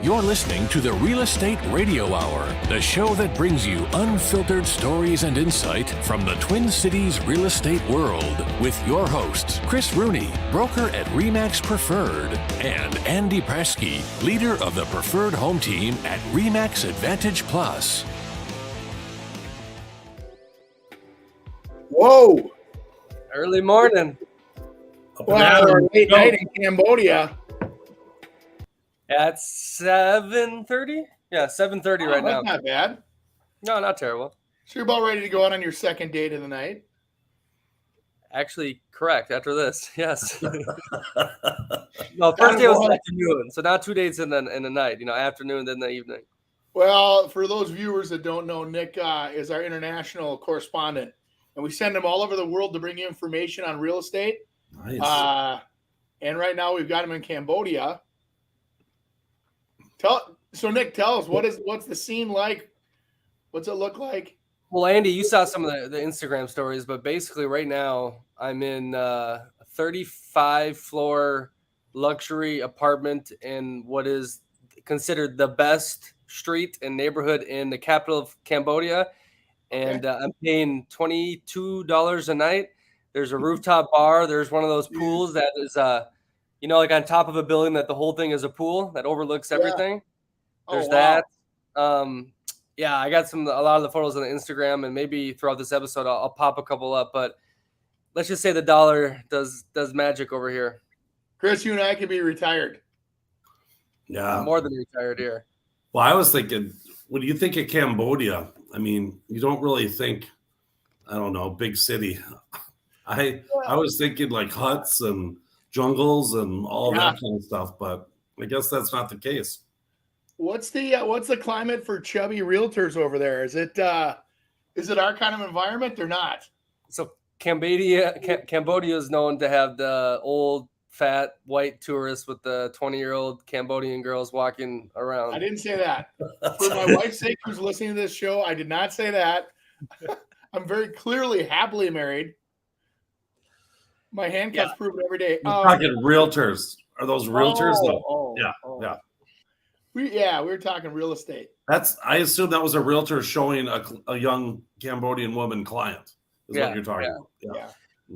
You're listening to the Real Estate Radio Hour, the show that brings you unfiltered stories and insight from the Twin Cities real estate world with your hosts, Chris Rooney, broker at RE/MAX Preferred, and Andy Presky, leader of the Preferred Home Team at RE/MAX Advantage Plus. Whoa! Early morning. Wow, or late night in Cambodia. At 7:30? Yeah, 7:30 right now. That's not bad. No, not terrible. So you're about ready to go out on your second date of the night? Actually, correct. After this, yes. No, first day was afternoon, so now 2 days in the night. Afternoon, then the evening. Well, for those viewers that don't know, Nick is our international correspondent, and we send him all over the world to bring you information on real estate. Nice. And right now we've got him in Cambodia. Nick, tell us what's the scene like? What's it look like? Well, Andy, you saw some of the Instagram stories, but basically right now I'm in a 35-floor luxury apartment in what is considered the best street and neighborhood in the capital of Cambodia. And I'm paying $22 a night. There's a rooftop bar. There's one of those pools that is, like on top of a building that the whole thing is a pool that overlooks everything. There's that. I got a lot of the photos on the Instagram, and maybe throughout this episode I'll pop a couple up. But let's just say the dollar does magic over here. Chris, you and I could be retired. Yeah, more than retired here. Well, I was thinking, when you think of Cambodia, I mean, you don't really think, I don't know, big city. I was thinking like huts and jungles and all that kind of stuff, but I guess that's not the case. What's the climate for chubby realtors over there? Is it our kind of environment or not? So Cambodia is known to have the old fat white tourists with the 20-year-old Cambodian girls walking around. I didn't say that. For my wife's sake, who's listening to this show, I did not say that. I'm very clearly happily married. My handcuffs prove it every day. You're talking realtors. Are those realtors? Yeah. We were talking real estate. I assume that was a realtor showing a young Cambodian woman client. Is what you're talking about. Yeah.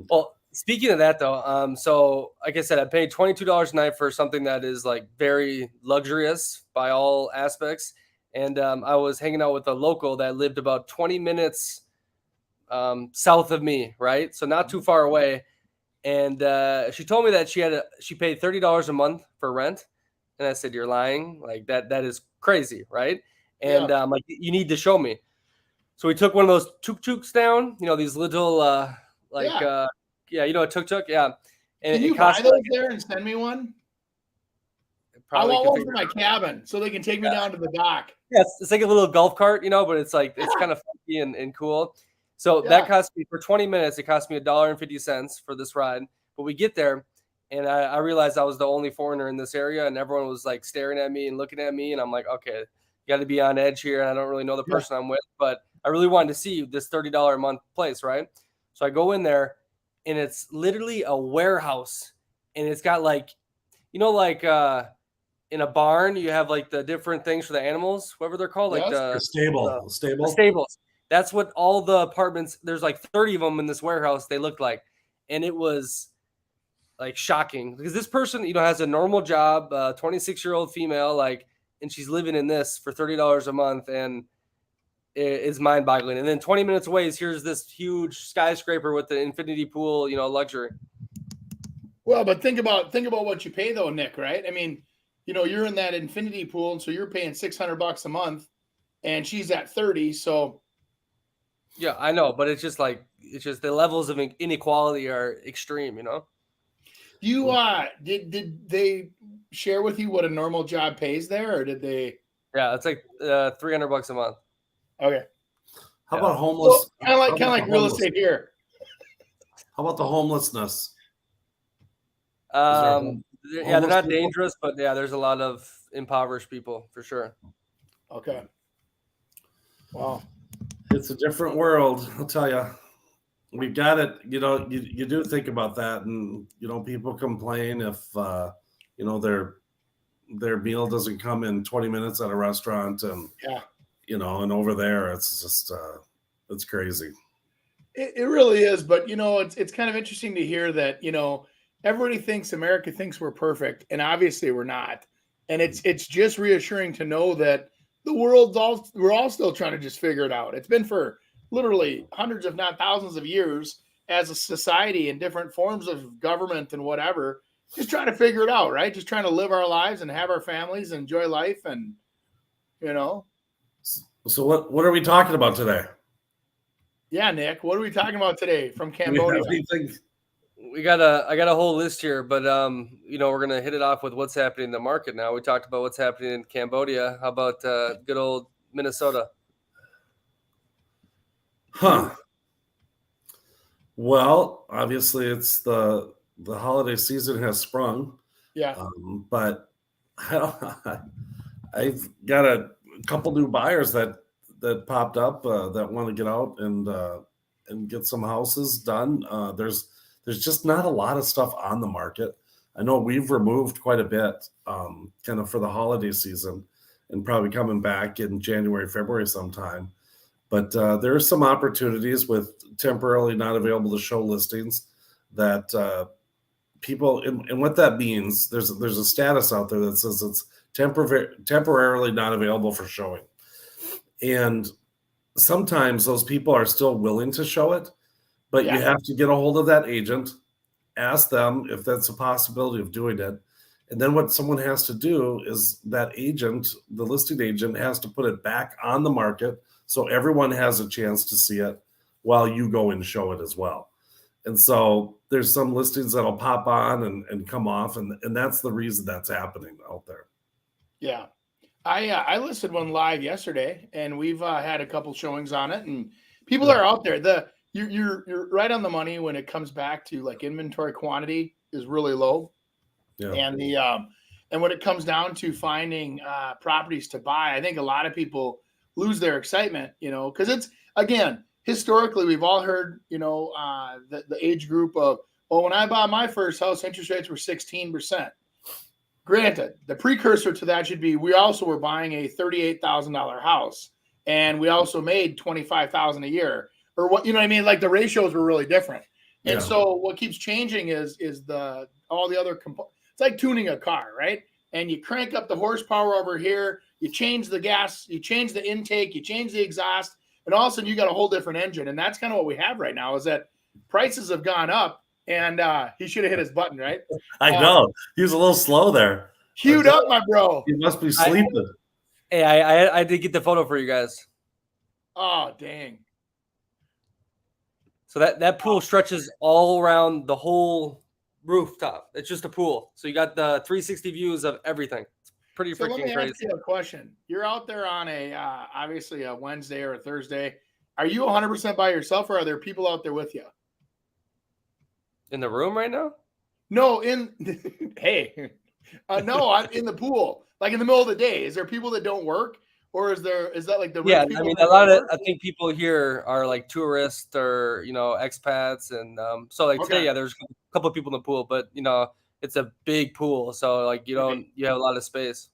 Well, speaking of that though, so like I said, I paid $22 a night for something that is like very luxurious by all aspects. And I was hanging out with a local that lived about 20 minutes south of me, right? So not too far away. And she told me that she paid $30 a month for rent. And I said, "You're lying. Like that is crazy, right?" And like, you need to show me. So we took one of those tuk-tuks down, these little a tuk-tuk, yeah. And can you buy those there and send me one? I want one for my cabin so they can take me down to the dock. Yeah, it's like a little golf cart, but it's like it's kind of funky and cool. So that cost me, for 20 minutes, it cost me $1.50 for this ride. But we get there, and I realized I was the only foreigner in this area, and everyone was like staring at me and looking at me. And I'm like, okay, you got to be on edge here. And I don't really know the person I'm with, but I really wanted to see this $30 a month place, right? So I go in there, and it's literally a warehouse. And it's got like, in a barn, you have like the different things for the animals, whatever they're called, like the stables. That's what all the apartments, there's like 30 of them in this warehouse, they looked like. And it was like shocking because this person, has a normal job, 26-year-old female, and she's living in this for $30 a month, and it's mind-boggling. And then 20 minutes away here's this huge skyscraper with the infinity pool, luxury. Well, but think about what you pay though, Nick, right? I mean, you're in that infinity pool, and so you're paying $600 a month, and she's at 30, so. Yeah, I know, but it's just the levels of inequality are extreme, You did they share with you what a normal job pays there, or did they? Yeah, it's like $300 a month. Okay. How about homeless? Well, kind of like real estate here. How about the homelessness? They're not dangerous, but there's a lot of impoverished people for sure. Okay. Wow. It's a different world, I'll tell you. We got it. You do think about that, and people complain if they're their meal doesn't come in 20 minutes at a restaurant, and and over there it's just it's crazy. It really is, but it's kind of interesting to hear that everybody thinks America thinks we're perfect, and obviously we're not. And it's just reassuring to know that we're all still trying to just figure it out. It's been for literally hundreds, if not thousands of years as a society in different forms of government and whatever, just trying to figure it out, right? Just trying to live our lives and have our families and enjoy life. And, So what are we talking about today? Yeah, Nick, what are we talking about today from Cambodia? I got a whole list here, but we're gonna hit it off with what's happening in the market now. We talked about what's happening in Cambodia. How about good old Minnesota? Well, obviously it's the holiday season has sprung. Yeah. But I've got a couple new buyers that popped up that want to get out and get some houses done. There's just not a lot of stuff on the market. I know we've removed quite a bit kind of for the holiday season and probably coming back in January, February sometime. But there are some opportunities with temporarily not available to show listings that people, and what that means, there's a status out there that says it's temporarily not available for showing. And sometimes those people are still willing to show it, but you have to get a hold of that agent, ask them if that's a possibility of doing it. And then what someone has to do is that agent, the listing agent, has to put it back on the market so everyone has a chance to see it while you go and show it as well. And so there's some listings that'll pop on and come off, and that's the reason that's happening out there. Yeah. I listed one live yesterday, and we've had a couple showings on it, and people are out there. You're right on the money when it comes back to like inventory quantity is really low. Yeah. And when it comes down to finding properties to buy, I think a lot of people lose their excitement, because it's, again, historically, we've all heard, the age group of, well, when I bought my first house, interest rates were 16%. Granted, the precursor to that should be, we also were buying a $38,000 house, and we also made $25,000 a year, or what, you know what I mean? Like the ratios were really different. And so what keeps changing is all the other components. It's like tuning a car, right? And you crank up the horsepower over here, you change the gas, you change the intake, you change the exhaust, and all of a sudden you got a whole different engine. And that's kind of what we have right now, is that prices have gone up, and he should have hit his button, right? I know. He was a little slow there. Queued up, my bro. He must be sleeping. I did get the photo for you guys. Oh, dang. So that pool stretches all around the whole rooftop. It's just a pool. So you got the 360 views of everything. It's pretty freaking crazy. Let me ask you a question. You're out there on obviously a Wednesday or a Thursday. Are you 100% by yourself, or are there people out there with you? In the room right now? No, hey. No, I'm in the pool, like in the middle of the day. Is there people that don't work? Or is that like the I mean, I think people here are like tourists or expats, and so like today, there's a couple of people in the pool, but it's a big pool, so like you have a lot of space.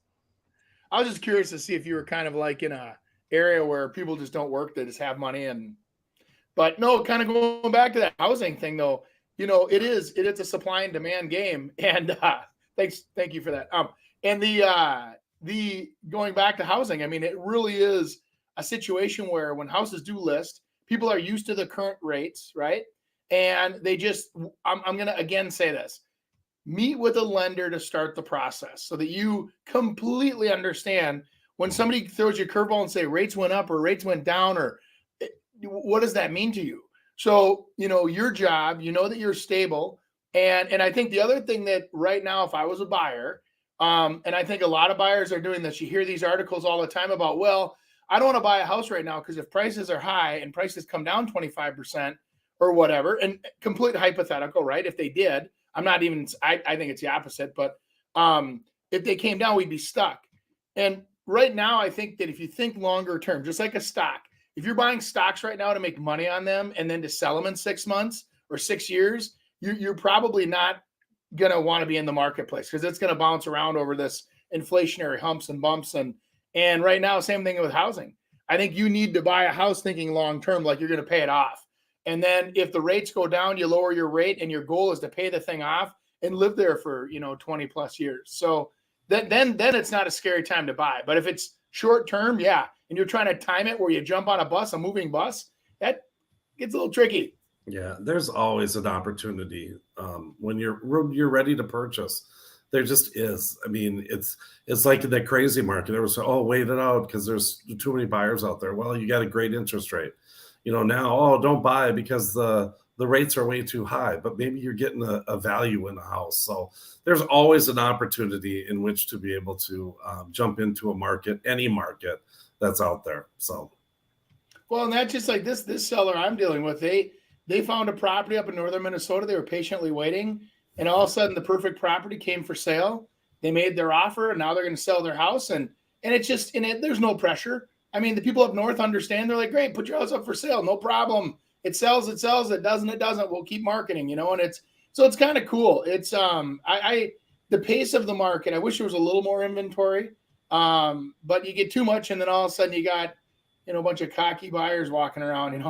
I was just curious to see if you were kind of like in a area where people just don't work, they just have money, but no, kind of going back to that housing thing though, it's a supply and demand game, and thank you for that. And the going back to housing, I mean, it really is a situation where when houses do list, people are used to the current rates, right? And they just, I'm going to again say this, meet with a lender to start the process so that you completely understand when somebody throws you a curveball and say rates went up or rates went down, or what does that mean to you? So, your job, that you're stable. And I think the other thing that right now, if I was a buyer, and I think a lot of buyers are doing this. You hear these articles all the time about, well, I don't want to buy a house right now because if prices are high and prices come down 25% or whatever, and complete hypothetical, right? If they did, I think it's the opposite, but if they came down, we'd be stuck. And right now, I think that if you think longer term, just like a stock, if you're buying stocks right now to make money on them and then to sell them in 6 months or 6 years, you're probably not going to want to be in the marketplace because it's going to bounce around over this inflationary humps and bumps. And right now, same thing with housing. I think you need to buy a house thinking long-term, like you're going to pay it off. And then if the rates go down, you lower your rate and your goal is to pay the thing off and live there for, 20 plus years. So then it's not a scary time to buy. But if it's short-term, yeah, and you're trying to time it where you jump on a moving bus, that gets a little tricky. Yeah, there's always an opportunity when you're ready to purchase. There just is. I mean, it's like the crazy market. It was, wait it out because there's too many buyers out there. Well, you got a great interest rate. Now, don't buy because the rates are way too high, but maybe you're getting a value in the house. So there's always an opportunity in which to be able to jump into a market, any market that's out there. So, well, and that's just like this seller I'm dealing with. They found a property up in northern Minnesota. They were patiently waiting, and all of a sudden the perfect property came for sale. They made their offer, and now they're going to sell their house. And it's just, there's no pressure. I mean, the people up north understand. They're like, great, put your house up for sale. No problem. It sells. It doesn't. We'll keep marketing, and it's kind of cool. It's, the pace of the market, I wish there was a little more inventory. But you get too much, and then all of a sudden you got, a bunch of cocky buyers walking around,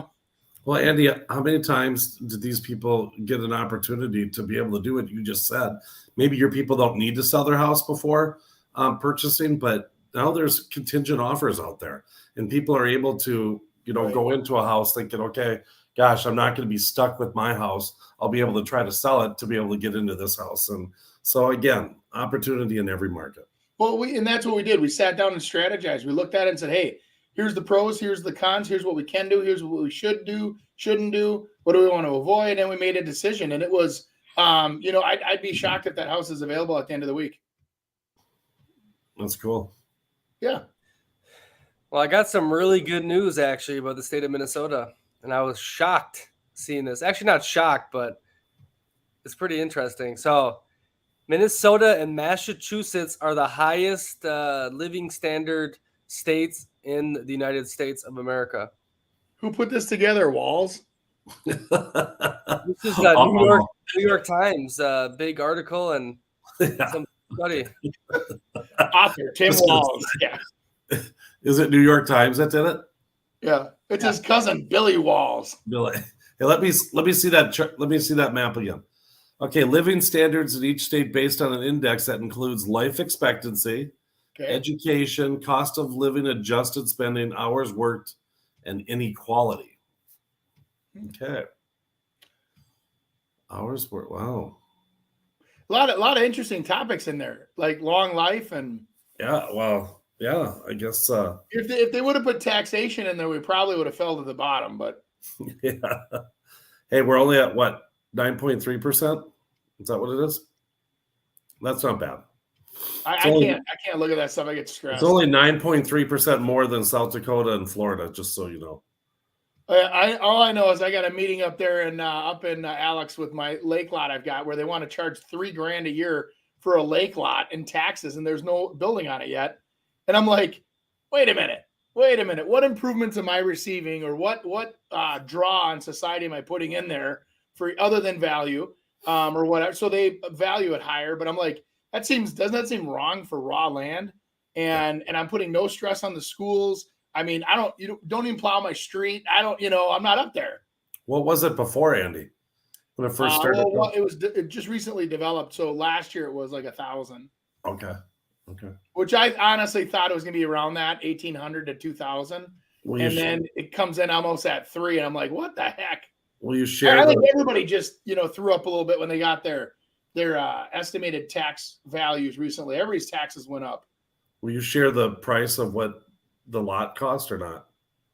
Well, Andy, how many times did these people get an opportunity to be able to do what you just said? Maybe your people don't need to sell their house before purchasing, but now there's contingent offers out there, and people are able to, Right. go into a house thinking, okay, gosh, I'm not going to be stuck with my house. I'll be able to try to sell it to be able to get into this house. And so again, opportunity in every market. Well, and that's what we did. We sat down and strategized. We looked at it and said, hey, here's the pros, here's the cons, here's what we can do, here's what we should do, shouldn't do, what do we want to avoid, and we made a decision. And it was, I'd be shocked if that house is available at the end of the week. That's cool. Yeah. Well, I got some really good news actually about the state of Minnesota, and I was shocked seeing this. Actually, not shocked, but it's pretty interesting. So, Minnesota and Massachusetts are the highest living standard states in the United States of America. Who put this together, Walls? This is New York Times big article and some study. Author Tim Walls. Yeah. Is it New York Times that did it? Yeah. It's his cousin Billy Walls. Billy. Hey, let me see that. Let me see that map again. Okay, living standards in each state based on an index that includes life expectancy, education, cost of living, adjusted spending, hours worked, and inequality. Okay. Hours worked. Wow. A lot of interesting topics in there, like long life and. Yeah. Well. Yeah. I guess. If they would have put taxation in there, we probably would have fell to the bottom. But. Yeah. Hey, we're only at what? 9.3%? Is that what it is? That's not bad. I can't look at that stuff. I get stressed. It's only 9.3% more than South Dakota and Florida, just so you know. All I know is I got a meeting up there in Alex with my lake lot I've got where they want to charge $3,000 a year for a lake lot in taxes, and there's no building on it yet. And I'm like, wait a minute. What improvements am I receiving, or what draw on society am I putting in there for other than value or whatever? So they value it higher, but I'm like, doesn't that seem wrong for raw land? And I'm putting no stress on the schools. I mean, you don't even plow my street. I'm not up there. What was it before, Andy? When it first started? It just recently developed. So last year it was like 1,000. Okay. Which I honestly thought it was going to be around that 1,800 to 2,000. And then it comes in almost at 3. And I'm like, what the heck? Will you share? I think everybody just, threw up a little bit when they got their estimated tax values recently. Everybody's taxes went up. Will you share the price of what the lot cost or not?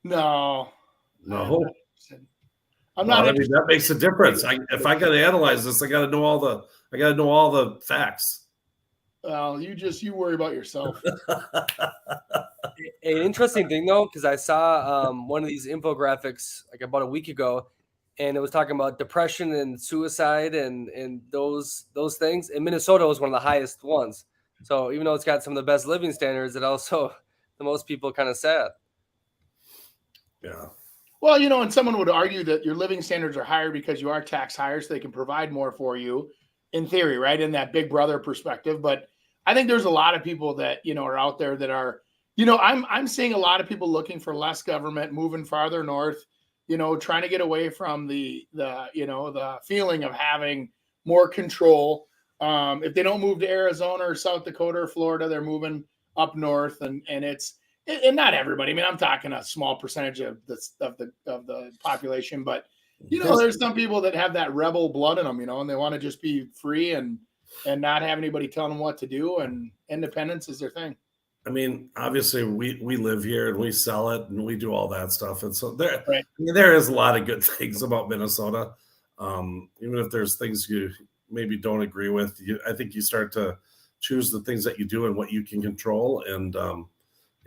No. I'm not. I mean, that makes a difference. If I got to analyze this, I got to know all the facts. Well, you worry about yourself. An interesting thing though, because I saw one of these infographics like about a week ago, and it was talking about depression and suicide and those things. And Minnesota was one of the highest ones. So even though it's got some of the best living standards, it also the most people kind of sad. Yeah. Well, and someone would argue that your living standards are higher because you are taxed higher, so they can provide more for you in theory, right? In that big brother perspective. But I think there's a lot of people that, are out there that are, I'm seeing a lot of people looking for less government, moving farther north, trying to get away from the feeling of having more control. If they don't move to Arizona or South Dakota or Florida, they're moving up north, and not everybody. I mean, I'm talking a small percentage of the population, but there's some people that have that rebel blood in them, and they want to just be free and not have anybody telling them what to do, and independence is their thing. I mean, obviously we live here and we sell it and we do all that stuff. And so there, right. I mean, there is a lot of good things about Minnesota. Even if there's things you maybe don't agree with, I think you start to choose the things that you do and what you can control, and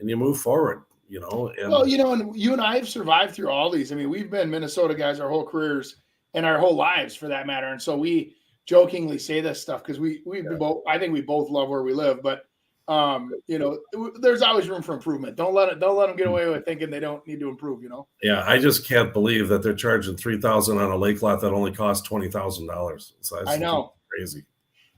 you move forward, And, well, and you and I have survived through all these. I mean, we've been Minnesota guys our whole careers and our whole lives for that matter. And so we jokingly say this stuff because I think we both love where we live, but there's always room for improvement. Don't let them get away with thinking they don't need to improve, Yeah, I just can't believe that they're charging $3,000 on a lake lot that only costs $20,000. So I know, crazy.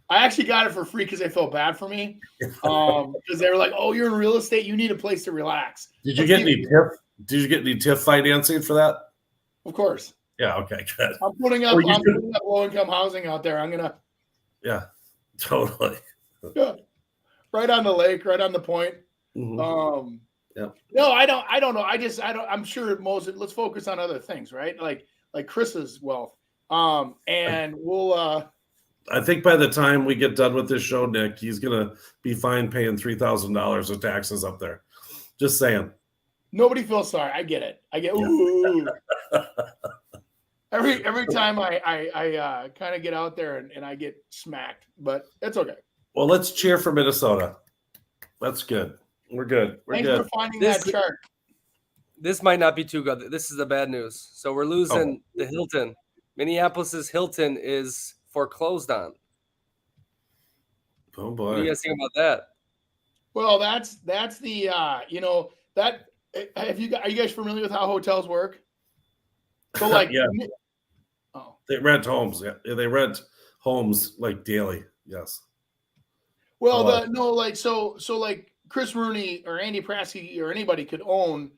I actually got it for free because they felt bad for me. Because they were like, "Oh, you're in real estate. You need a place to relax." Did you get any TIF? Did you get any TIF financing for that? Of course. Yeah. Okay. Good. I'm putting up low income housing out there. I'm gonna. Yeah. Totally. Yeah. Right on the lake, right on the point. Mm-hmm. Yeah. No, I don't know. I'm sure let's focus on other things, right? Like Chris's wealth. And we'll. I think by the time we get done with this show, Nick, he's gonna be fine paying $3,000 of taxes up there. Just saying. Nobody feels sorry. I get it. Ooh. Every time I kind of get out there and I get smacked, but it's okay. Well, let's cheer for Minnesota. That's good. We're good. Thanks for finding that chart. This might not be too good. This is the bad news. So we're losing the Hilton. Minneapolis's Hilton is foreclosed on. Oh boy. What do you guys think about that? Well, that's the are you guys familiar with how hotels work? So yeah. Oh. They rent homes. Yeah, they rent homes like daily. Yes. Well, so like Chris Rooney or Andy Prasky or anybody could own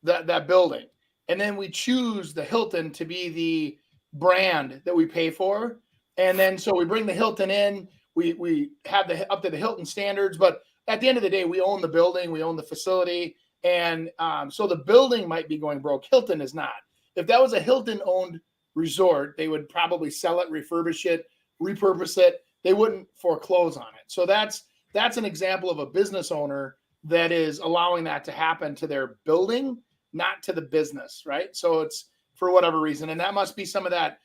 that building, and then we choose the Hilton to be the brand that we pay for, and then so we bring the Hilton in. We have up to the Hilton standards, but at the end of the day, we own the building, we own the facility, and so the building might be going broke. Hilton is not. If that was a Hilton-owned resort, they would probably sell it, refurbish it, repurpose it. They wouldn't foreclose on it. So that's an example of a business owner that is allowing that to happen to their building, not to the business, right? So it's for whatever reason, and that must be some of that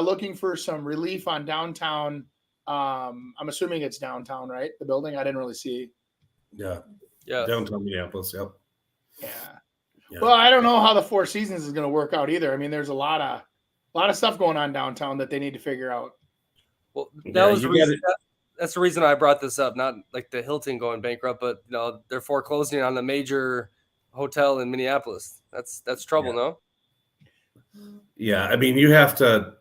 looking for some relief on downtown. I'm assuming it's downtown, right? The building. I didn't really see. Yeah. Downtown Minneapolis. Yep. Yeah. Well, I don't know how the Four Seasons is going to work out either. I mean, there's a lot of stuff going on downtown that they need to figure out. Well, that's the reason I brought this up. Not like the Hilton going bankrupt, but they're foreclosing on a major hotel in Minneapolis. That's trouble, no? Yeah, I mean, you have to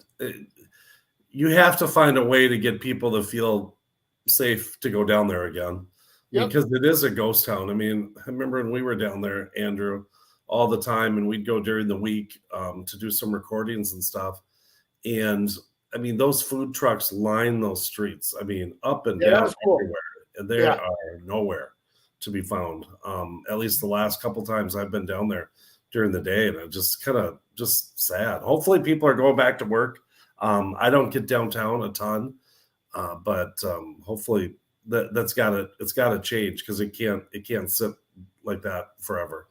find a way to get people to feel safe to go down there again. Yep. Because it is a ghost town. I mean, I remember when we were down there, Andrew, all the time, and we'd go during the week to do some recordings and stuff. And I mean, those food trucks line those streets. I mean, up and down everywhere, and they are nowhere to be found. At least the last couple times I've been down there during the day, and I'm just kind of sad. Hopefully, people are going back to work. I don't get downtown a ton, but hopefully it's got to change because it can't sit like that forever.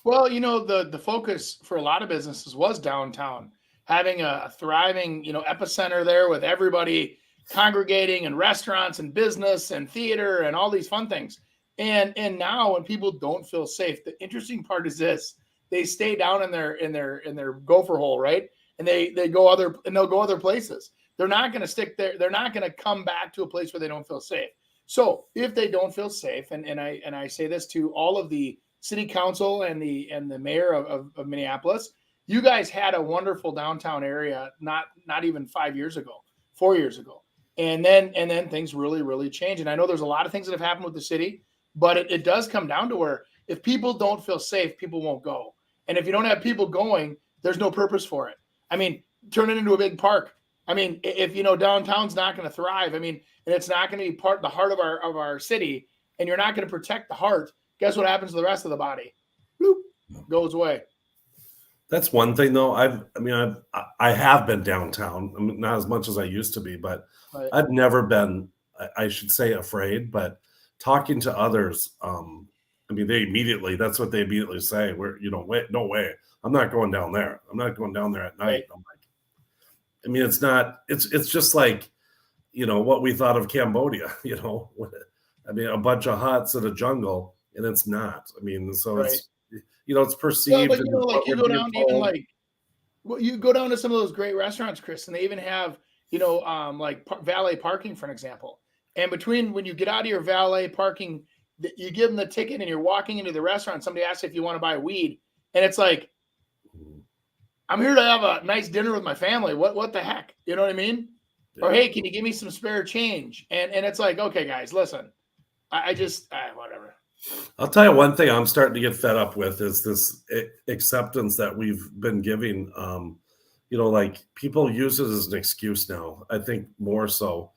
Well, the focus for a lot of businesses was downtown, having a thriving, epicenter there with everybody congregating and restaurants and business and theater and all these fun things. And now when people don't feel safe, the interesting part is this: they stay down in their gopher hole, right? And they'll go other places. They're not going to stick there. They're not going to come back to a place where they don't feel safe. So if they don't feel safe, and I say this to all of the city council and the mayor of Minneapolis, you guys had a wonderful downtown area not even 4 years ago. And then things really, really change. And I know there's a lot of things that have happened with the city, but it does come down to where if people don't feel safe, people won't go. And if you don't have people going, there's no purpose for it. I mean, turn it into a big park. I mean, if downtown's not going to thrive, I mean, and it's not going to be the heart of our city, and you're not going to protect the heart, guess what happens to the rest of the body? Bloop, goes away. That's one thing, though. I have been downtown. I mean, not as much as I used to be, but Right. I've never been, I should say, afraid. But talking to others, that's what they immediately say. Wait, no way. I'm not going down there. I'm not going down there at night. Right. I'm like, it's not. It's just like, what we thought of Cambodia. A bunch of huts in a jungle, and it's not. So Right. it's perceived. But you go down even you go down to some of those great restaurants, Chris, and they even have valet parking, for an example. And between when you get out of your valet parking, you give them the ticket and you're walking into the restaurant. Somebody asks if you want to buy weed, and it's like, I'm here to have a nice dinner with my family. What the heck? You know what I mean? Yeah. Or hey, can you give me some spare change? And it's like, okay, guys, listen, I just whatever. I'll tell you one thing I'm starting to get fed up with is this acceptance that we've been giving. People use it as an excuse now. I think more so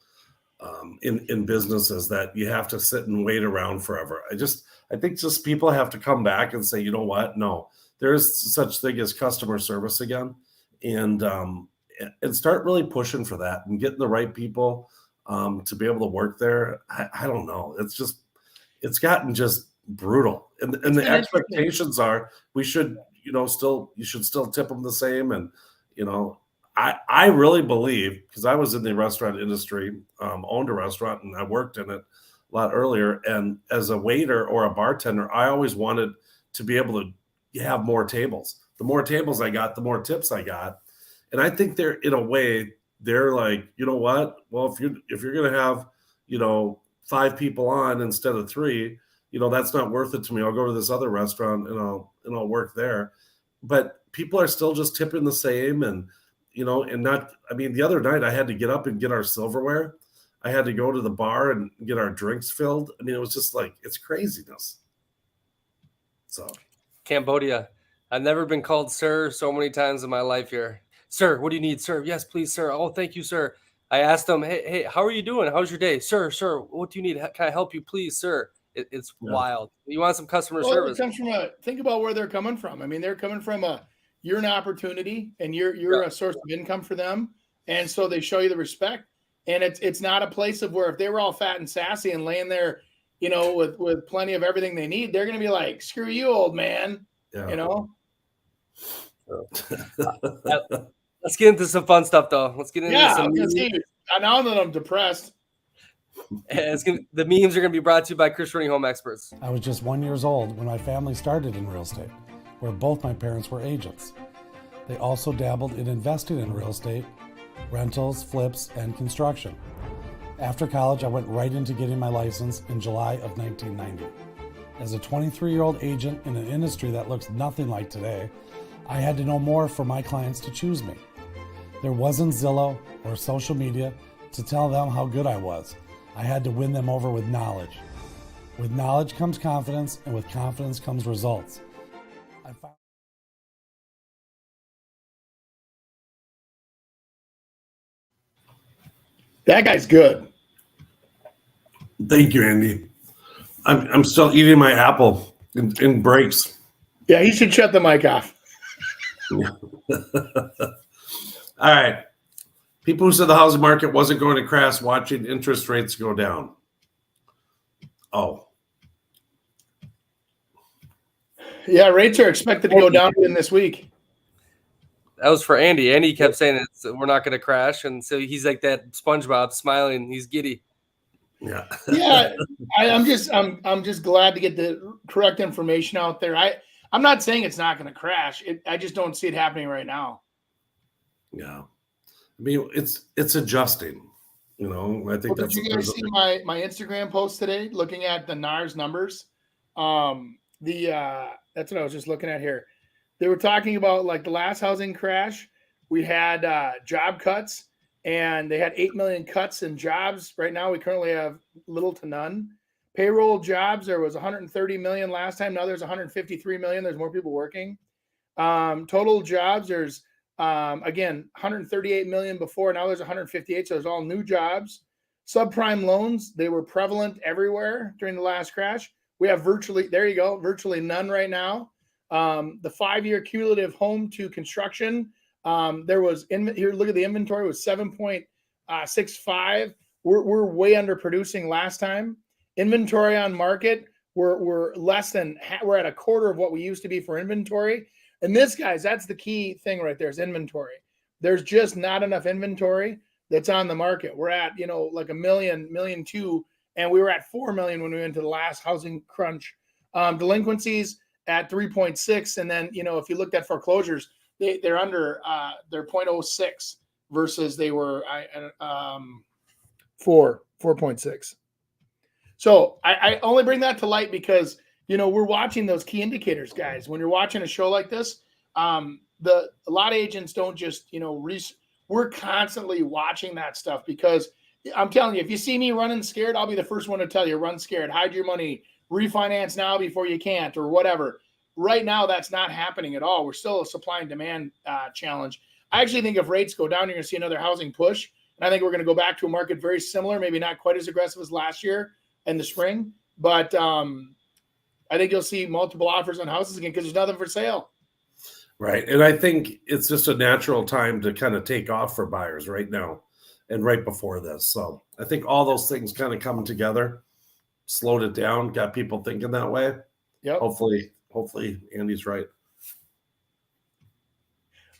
in businesses that you have to sit and wait around forever. I think people have to come back and say, you know what? No, there is such thing as customer service again, and start really pushing for that and getting the right people to be able to work there. I don't know. It's gotten just brutal, and the expectations are you should still tip them the same. And I really believe, because I was in the restaurant industry, owned a restaurant, and I worked in it a lot earlier. And as a waiter or a bartender, I always wanted to be able to have more tables. The more tables I got, the more tips I got. And I think they're like, you know what? Well, if you're going to have 5 people on instead of 3, that's not worth it to me. I'll go to this other restaurant and I'll work there. But people are still just tipping the same, and the other night I had to get up and get our silverware. I had to go to the bar and get our drinks filled. It was just like, it's craziness. So Cambodia. I've never been called sir so many times in my life here. Sir, what do you need, sir? Yes, please, sir. Oh, thank you, sir. I asked them, hey, how are you doing? How's your day? Sir, what do you need? Can I help you, please, sir? It's wild. You want some customer service? It comes from think about where they're coming from. They're coming from you're an opportunity, and you're a source of income for them. And so they show you the respect. And it's not a place of where if they were all fat and sassy and laying there, with plenty of everything they need, they're going to be like, screw you, old man. Yeah. Let's get into some fun stuff, though. Let's get into some memes. Now that I'm depressed. The memes are going to be brought to you by Chris Rooney Home Experts. I was just 1 year old when my family started in real estate, where both my parents were agents. They also dabbled in investing in real estate, rentals, flips, and construction. After college, I went right into getting my license in July of 1990. As a 23-year-old agent in an industry that looks nothing like today, I had to know more for my clients to choose me. There wasn't Zillow or social media to tell them how good I was. I had to win them over with knowledge. With knowledge comes confidence, and with confidence comes results. That guy's good. Thank you, Andy. I'm still eating my apple in breaks. Yeah, he should shut the mic off. All right. People who said the housing market wasn't going to crash watching interest rates go down. Oh. Yeah, rates are expected to go down again this week. That was for Andy. Andy kept saying we're not going to crash, and so he's like that SpongeBob smiling. He's giddy. Yeah. Yeah. I'm just glad to get the correct information out there. I'm not saying it's not going to crash. I just don't see it happening right now. Yeah. It's adjusting. I think Did you guys see my Instagram post today looking at the NARS numbers? That's what I was just looking at here. They were talking about like the last housing crash. We had job cuts, and they had 8 million cuts in jobs. Right now, we currently have little to none. Payroll jobs, there was 130 million last time. Now there's 153 million. There's more people working. Total jobs, there's again 138 million before. Now there's 158. So there's all new jobs. Subprime loans, they were prevalent everywhere during the last crash. We have virtually none right now. The 5-year cumulative home to construction, there was here. Look at the inventory was 7.65. We're way underproducing last time. Inventory on market, we're less than we're at a quarter of what we used to be for inventory. And this, guys, that's the key thing right there is inventory. There's just not enough inventory that's on the market. We're at like 1 million, 1.2 million, and we were at 4 million when we went to the last housing crunch. Delinquencies at 3.6, and then if you looked at foreclosures, they're under they're 0.06 versus they were 4.6. So I only bring that to light because we're watching those key indicators, guys. When you're watching a show like this, a lot of agents don't just we're constantly watching that stuff because I'm telling you, if you see me running scared, I'll be the first one to tell you, run scared, hide your money, refinance now before you can't, or whatever. Right now, that's not happening at all. We're still a supply and demand challenge. I actually think if rates go down, you're going to see another housing push. And I think we're going to go back to a market very similar, maybe not quite as aggressive as last year in the spring. But I think you'll see multiple offers on houses again because there's nothing for sale. Right. And I think it's just a natural time to kind of take off for buyers right now and right before this. So I think all those things kind of coming together, slowed it down, got people thinking that way. Yep. Hopefully Andy's right.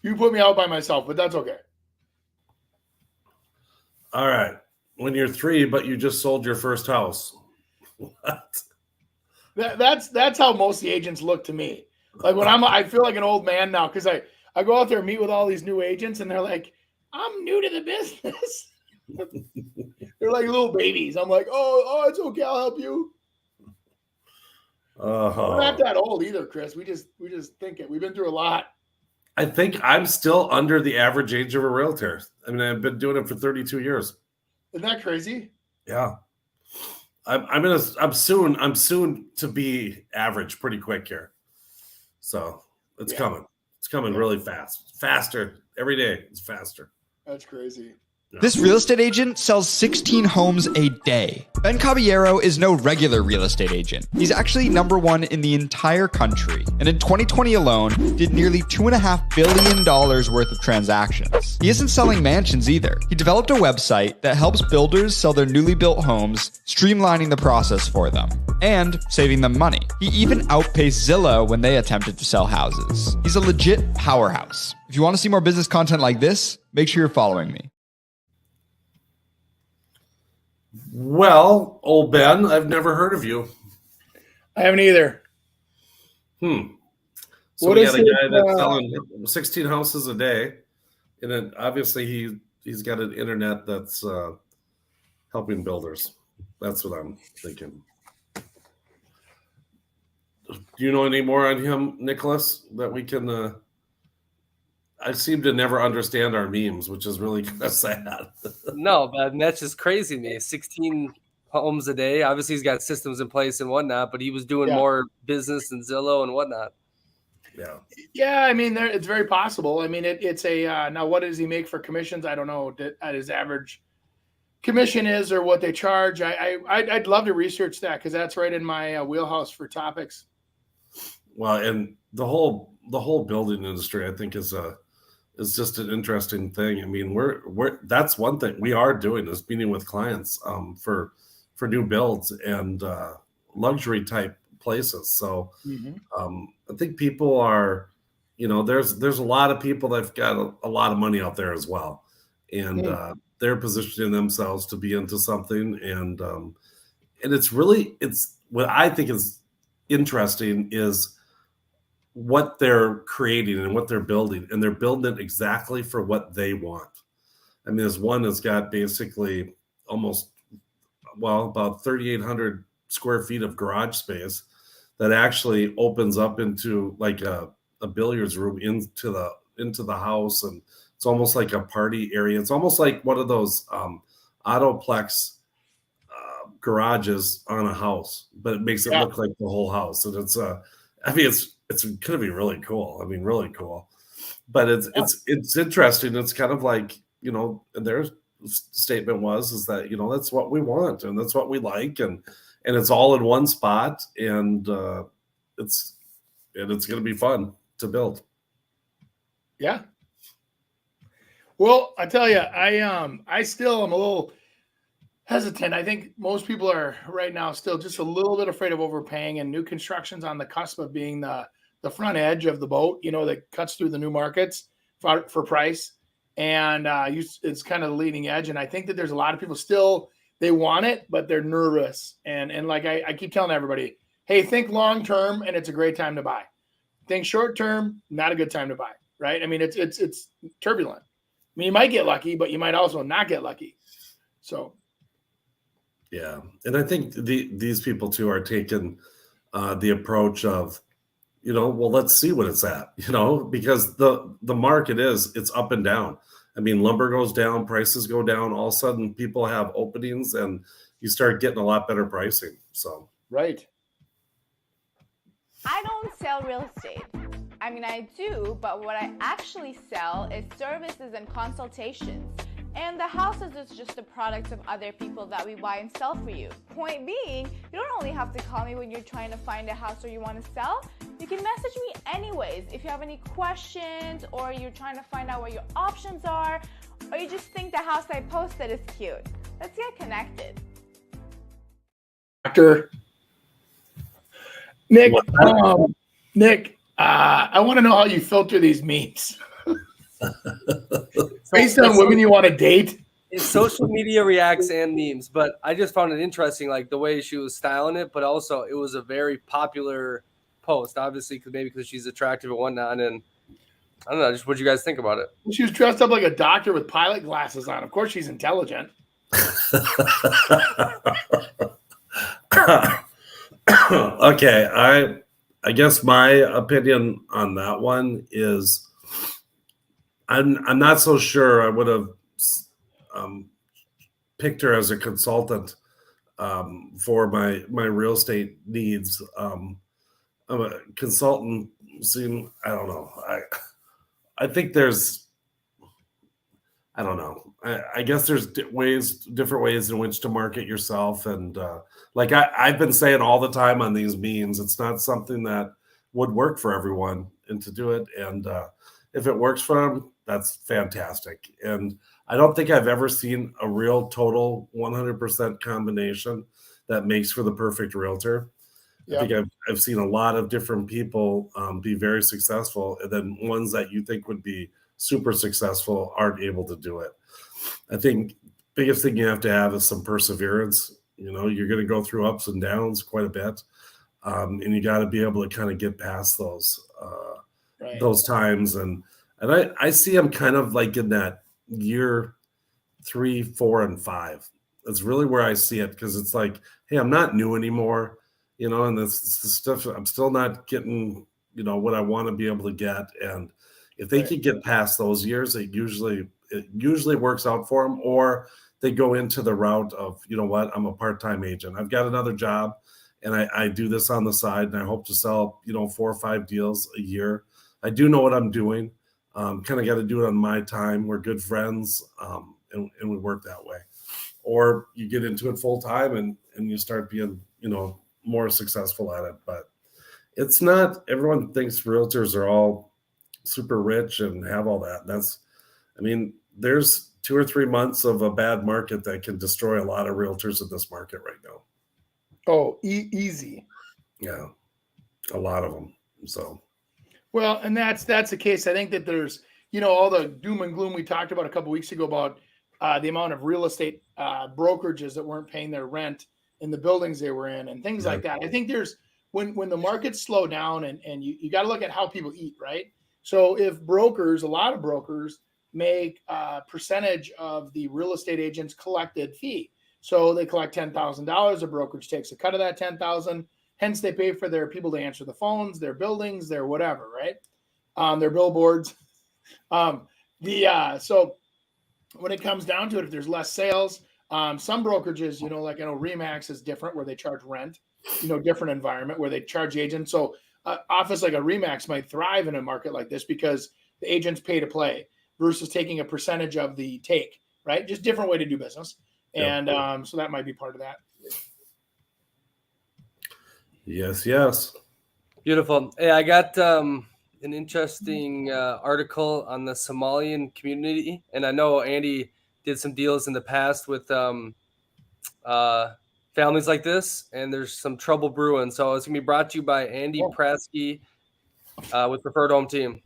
You put me out by myself, but that's okay. All right. When you're 3, but you just sold your first house. What? That's how most of the agents look to me. Like when I feel like an old man now because I go out there and meet with all these new agents and they're like, I'm new to the business. They're like little babies. I'm like, oh, it's okay. I'll help you. We're not that old either, Chris. We just think it. We've been through a lot. I think I'm still under the average age of a realtor. I mean, I've been doing it for 32 years. Isn't that crazy? Yeah. I'm soon to be average pretty quick here. So it's coming. It's coming really fast. Faster. Every day it's faster. That's crazy. This real estate agent sells 16 homes a day. Ben Caballero is no regular real estate agent. He's actually #1 in the entire country. And in 2020 alone, did nearly $2.5 billion worth of transactions. He isn't selling mansions either. He developed a website that helps builders sell their newly built homes, streamlining the process for them and saving them money. He even outpaced Zillow when they attempted to sell houses. He's a legit powerhouse. If you want to see more business content like this, make sure you're following me. Well, old Ben, I've never heard of you. I haven't either. So What we is got a guy it, that's selling 16 houses a day, and then obviously he's got an internet that's helping builders. That's what I'm thinking. Do you know any more on him, Nicholas, that we can? I seem to never understand our memes, which is really kind of sad. No, but that's just crazy to me. 16 homes a day. Obviously, he's got systems in place and whatnot, but he was doing more business than Zillow and whatnot. Yeah. Yeah, I mean, it's very possible. I mean, it's a now. What does he make for commissions? I don't know what his average commission is or what they charge. I'd love to research that because that's right in my wheelhouse for topics. Well, and the whole building industry, I think, is just an interesting thing. I mean, we're that's one thing we are doing is meeting with clients for new builds and luxury type places. So I think people are, there's a lot of people that've got a lot of money out there as well, and they're positioning themselves to be into something, and it's what I think is interesting is what they're creating and what they're building, and they're building it exactly for what they want. I mean, this one has got basically about 3,800 square feet of garage space that actually opens up into like a billiards room into the house, and It's almost like a party area. It's almost like one of those autoplex garages on a house, but it makes it look like the whole house. And it's I mean, it's going to be really cool. I mean, really cool. But it's interesting. It's kind of like, you know, their statement is that, you know, that's what we want and that's what we like, and it's all in one spot, and it's going to be fun to build. Yeah. Well, I tell you, I still am a little hesitant. I think most people are right now still just a little bit afraid of overpaying, and new construction's on the cusp of being the front edge of the boat, you know, that cuts through the new markets for price. And it's kind of the leading edge. And I think that there's a lot of people still, they want it, but they're nervous. And like I keep telling everybody, hey, think long-term and it's a great time to buy. Think short-term, not a good time to buy, right? I mean, it's turbulent. I mean, you might get lucky, but you might also not get lucky. So. Yeah. And I think these people too are taking the approach of, you know, well, let's see what it's at, you know, because the market it's up and down. I mean, lumber goes down, prices go down. All of a sudden, people have openings, and you start getting a lot better pricing. So right. I don't sell real estate. I mean, I do, but what I actually sell is services and consultations. And the houses is just a product of other people that we buy and sell for you. Point being, you don't only have to call me when you're trying to find a house or you want to sell. You can message me anyways if you have any questions, or you're trying to find out what your options are, or you just think the house I posted is cute. Let's get connected. Doctor Nick, Nick, I want to know how you filter these memes. Based on women you want to date? It's social media reacts and memes, but I just found it interesting, like the way she was styling it, but also it was a very popular post, obviously, because she's attractive and whatnot. And I don't know, just what you guys think about it? She was dressed up like a doctor with pilot glasses on. Of course, she's intelligent. Okay, I guess my opinion on that one is, I'm not so sure I would have picked her as a consultant for my real estate needs. I'm a consultant. I don't know. I think there's, I don't know. I guess there's different ways in which to market yourself. And like I've been saying all the time on these memes, it's not something that would work for everyone, and to do it. And if it works for them, that's fantastic. And I don't think I've ever seen a real total 100% combination that makes for the perfect realtor. Yeah. I think I've seen a lot of different people be very successful, and then ones that you think would be super successful aren't able to do it. I think biggest thing you have to have is some perseverance. You know, you're going to go through ups and downs quite a bit, and you got to be able to kind of get past those times. And I see them kind of like in that year 3, 4, and 5. That's really where I see it, because it's like, hey, I'm not new anymore, you know, and this stuff, I'm still not getting, you know, what I want to be able to get. And if they can get past those years, it usually works out for them, or they go into the route of, you know what, I'm a part-time agent. I've got another job, and I do this on the side, and I hope to sell, you know, 4 or 5 deals a year. I do know what I'm doing. Kind of got to do it on my time. We're good friends, and we work that way. Or you get into it full time and you start being, you know, more successful at it. But it's not, everyone thinks realtors are all super rich and have all that. There's 2 or 3 months of a bad market that can destroy a lot of realtors in this market right now. Oh, easy. Yeah, a lot of them. So. Well, and that's the case. I think that there's, you know, all the doom and gloom we talked about a couple of weeks ago about the amount of real estate brokerages that weren't paying their rent in the buildings they were in and things like that. I think there's, when the markets slow down, and you got to look at how people eat, right? So if a lot of brokers make a percentage of the real estate agent's collected fee. So they collect $10,000, a brokerage takes a cut of that $10,000. Hence, they pay for their people to answer the phones, their buildings, their whatever, right? Their billboards. So when it comes down to it, if there's less sales, some brokerages, like I know Remax is different where they charge rent, different environment where they charge agents. So office like a Remax might thrive in a market like this because the agents pay to play versus taking a percentage of the take, right? Just different way to do business. And so that might be part of that. Yes. Beautiful. Hey, I got an interesting article on the Somalian community, and I know Andy did some deals in the past with families like this, and there's some trouble brewing. So it's gonna be brought to you by Andy Pratsky with Preferred Home Team.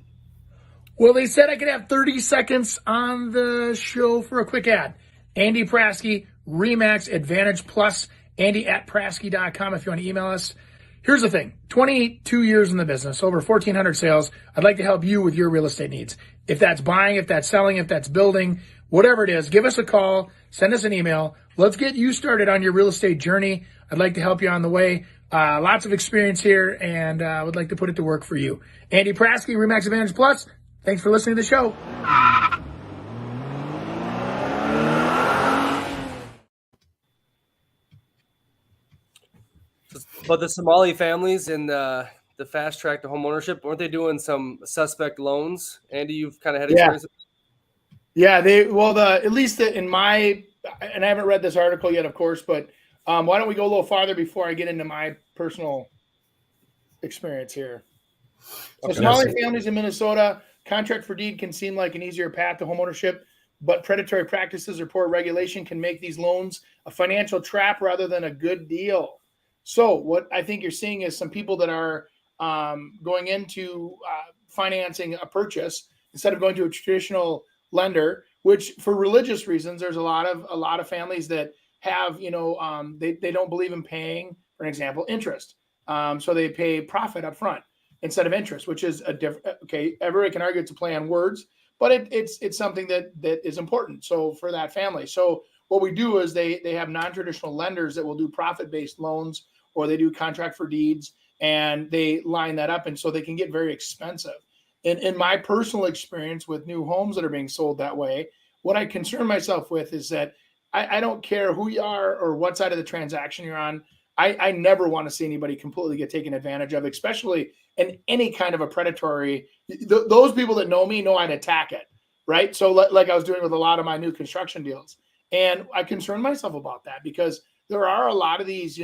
Well, they said I could have 30 seconds on the show for a quick ad. Andy Pratsky, Remax Advantage Plus, Andy@Pratsky.com if you want to email us. Here's the thing, 22 years in the business, over 1,400 sales. I'd like to help you with your real estate needs. If that's buying, if that's selling, if that's building, whatever it is, give us a call, send us an email. Let's get you started on your real estate journey. I'd like to help you on the way. Lots of experience here, and I would like to put it to work for you. Andy Pratsky, Remax Advantage Plus. Thanks for listening to the show. But the Somali families in the fast track to homeownership, weren't they doing some suspect loans? Andy, you've kind of had experience with that? Yeah, at least in my, and I haven't read this article yet, of course, but why don't we go a little farther before I get into my personal experience here? So Somali families in Minnesota, contract for deed can seem like an easier path to homeownership, but predatory practices or poor regulation can make these loans a financial trap rather than a good deal. So what I think you're seeing is some people that are going into financing a purchase instead of going to a traditional lender, which for religious reasons, there's a lot of families that have, they don't believe in paying, for example, interest. So they pay profit up front instead of interest, which is a different, everybody can argue it's a play on words, but it's something that is important. So for that family. So what we do is they have non-traditional lenders that will do profit-based loans, or they do contract for deeds, and they line that up. And so they can get very expensive. In my personal experience with new homes that are being sold that way, what I concern myself with is that I don't care who you are or what side of the transaction you're on. I never want to see anybody completely get taken advantage of, especially in any kind of a predatory. Those people that know me know I'd attack it, right? So like I was doing with a lot of my new construction deals. And I concern myself about that because there are a lot of these,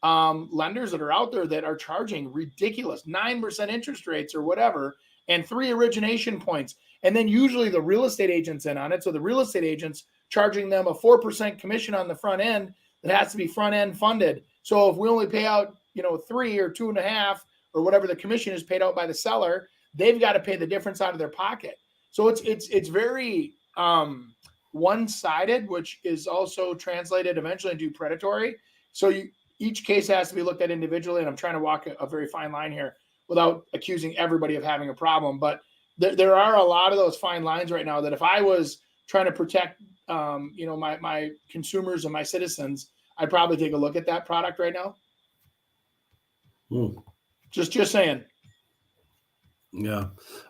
lenders that are out there that are charging ridiculous 9% interest rates or whatever, and 3 origination points. And then usually the real estate agent's in on it. So the real estate agent's charging them a 4% commission on the front end that has to be front end funded. So if we only pay out, 3 or 2.5 or whatever the commission is paid out by the seller, they've got to pay the difference out of their pocket. So it's very one-sided, which is also translated eventually into predatory. So each case has to be looked at individually, and I'm trying to walk a very fine line here without accusing everybody of having a problem. But there are a lot of those fine lines right now that if I was trying to protect, my consumers and my citizens, I'd probably take a look at that product right now. Just saying. Yeah.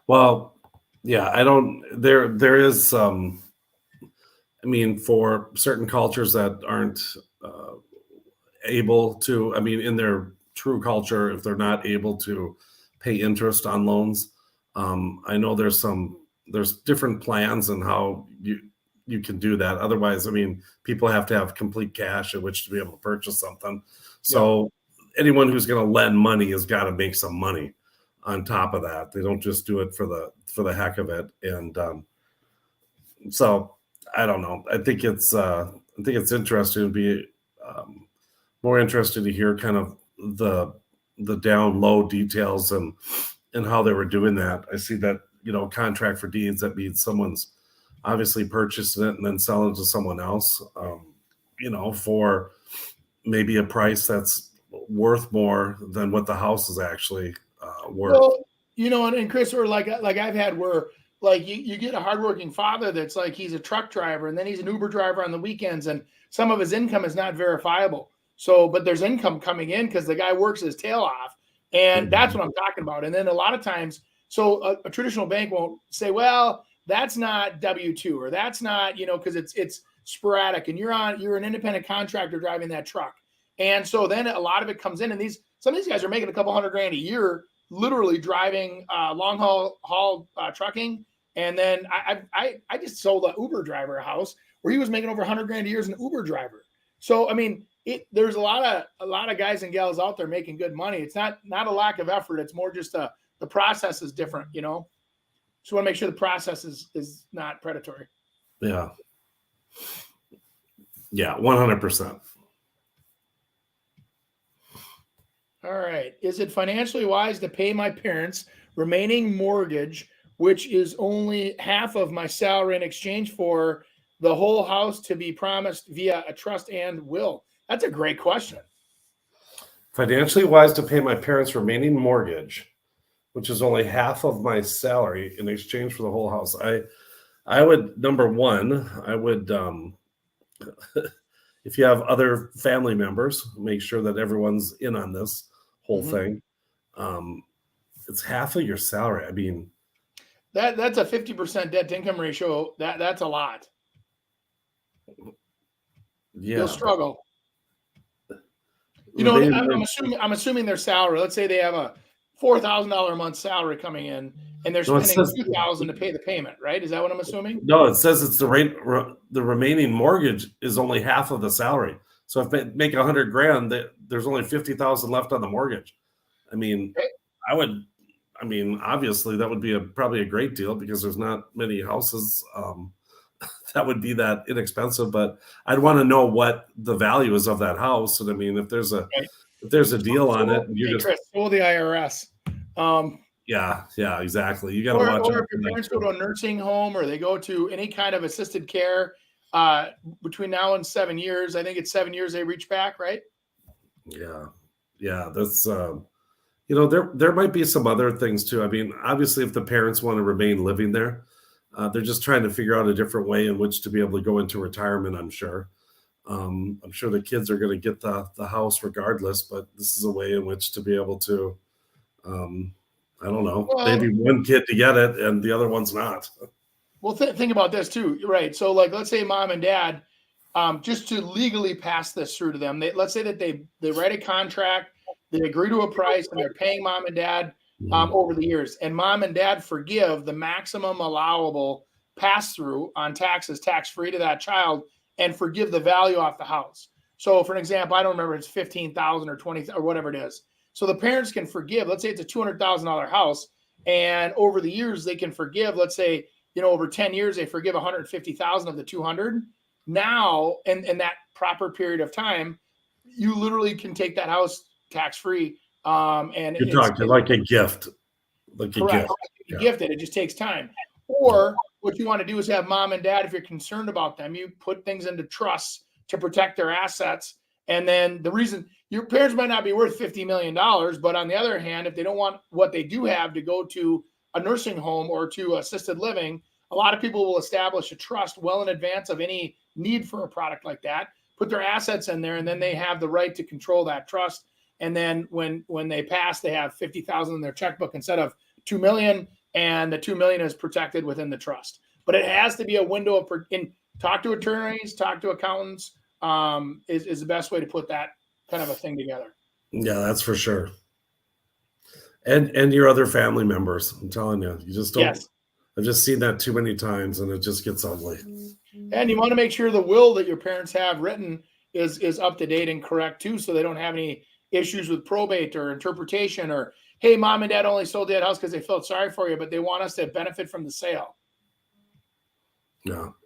Well, yeah, I don't, there is for certain cultures that aren't able to, in their true culture, if they're not able to pay interest on loans, I know there's different plans and how you can do that. Otherwise, people have to have complete cash at which to be able to purchase something. So anyone who's going to lend money has got to make some money on top of that. They don't just do it for the heck of it. And so I don't know. I think it's interesting to be more interested to hear kind of the down low details and how they were doing that. I see that, contract for deeds, that means someone's obviously purchasing it and then selling it to someone else, for maybe a price that's worth more than what the house is actually worth. Well, and Chris, or like I've had where like you get a hardworking father that's like he's a truck driver and then he's an Uber driver on the weekends and some of his income is not verifiable. So, but there's income coming in because the guy works his tail off, and that's what I'm talking about. And then a lot of times, so a traditional bank won't say, well, that's not W-2, or that's not, because it's sporadic, and you're an independent contractor driving that truck. And so then a lot of it comes in, and some of these guys are making a couple $100,000 a year, literally driving long haul trucking. And then I just sold an Uber driver a house where he was making over $100,000 a year as an Uber driver. So, I mean, there's a lot of guys and gals out there making good money. It's not a lack of effort. It's more just the process is different, Just want to make sure the process is not predatory. Yeah. Yeah, 100%. All right. Is it financially wise to pay my parents' remaining mortgage, which is only half of my salary, in exchange for the whole house to be promised via a trust and will? That's a great question. Financially wise to pay my parents' remaining mortgage, which is only half of my salary, in exchange for the whole house. I would, number one, if you have other family members, make sure that everyone's in on this whole thing. It's half of your salary. I mean, that's a 50% debt to income ratio. That's a lot. Yeah, you'll struggle. I'm assuming their salary. Let's say they have a $4,000 a month salary coming in, and they're spending $2,000 to pay the payment, right? Is that what I'm assuming? No, it says it's the rate. The remaining mortgage is only half of the salary. So if they make $100,000, there's only $50,000 left on the mortgage. I mean, obviously that would be probably a great deal, because there's not many houses that would be that inexpensive. But I'd want to know what the value is of that house. And I mean, if there's a deal on it, and you Chris, the IRS. Yeah, exactly. You got to watch. Or if your parents go to a nursing home, or they go to any kind of assisted care between now and 7 years, I think it's 7 years they reach back, right? Yeah. That's there might be some other things too. I mean, obviously, if the parents want to remain living there, they're just trying to figure out a different way in which to be able to go into retirement. I'm sure the kids are going to get the house regardless, but this is a way in which to be able to. I don't know, maybe one kid to get it and the other one's not. Well, think about this too, right? So, like, let's say mom and dad, just to legally pass this through to them, let's say that they write a contract, they agree to a price, and they're paying mom and dad over the years, and mom and dad forgive the maximum allowable pass through on taxes, tax free to that child, and forgive the value off the house. So, for an example, I don't remember if it's $15,000 or $20,000 or whatever it is. So the parents can forgive. Let's say it's a $200,000 house, and over the years they can forgive. Let's say over 10 years they forgive $150,000 of the 200. Now, in that proper period of time, you literally can take that house tax free. And you're talking like a gift, correct. You gift it. It just takes time. Or what you want to do is have mom and dad, if you're concerned about them, you put things into trusts to protect their assets. And then the reason your parents might not be worth $50 million, but on the other hand, if they don't want what they do have to go to a nursing home or to assisted living, a lot of people will establish a trust well in advance of any need for a product like that, put their assets in there, and then they have the right to control that trust. And then when they pass, they have $50,000 in their checkbook instead of $2 million, and the $2 million is protected within the trust. But it has to be a window of talk to attorneys, talk to accountants. Is the best way to put that kind of a thing together. Yeah, that's for sure. And your other family members. I'm telling you, you just don't. Yes. I've just seen that too many times, and it just gets ugly. And you want to make sure the will that your parents have written is up to date and correct too, so they don't have any issues with probate or interpretation, or hey, mom and dad only sold that house because they felt sorry for you, but they want us to benefit from the sale. No.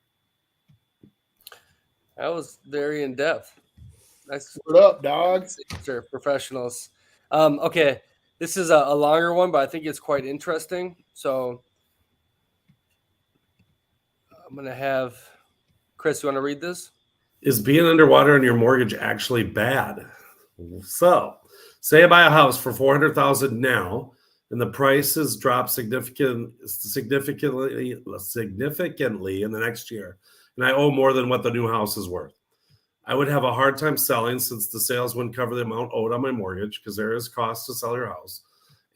That was very in depth. Nice. What up, dog? Sure, professionals. Okay, this is a longer one, but I think it's quite interesting. So I'm going to have Chris, you want to read this? Is being underwater on your mortgage actually bad? So say I buy a house for $400,000 now, and the prices drop significantly in the next year, and I owe more than what the new house is worth. I would have a hard time selling, since the sales wouldn't cover the amount owed on my mortgage, because there is cost to sell your house.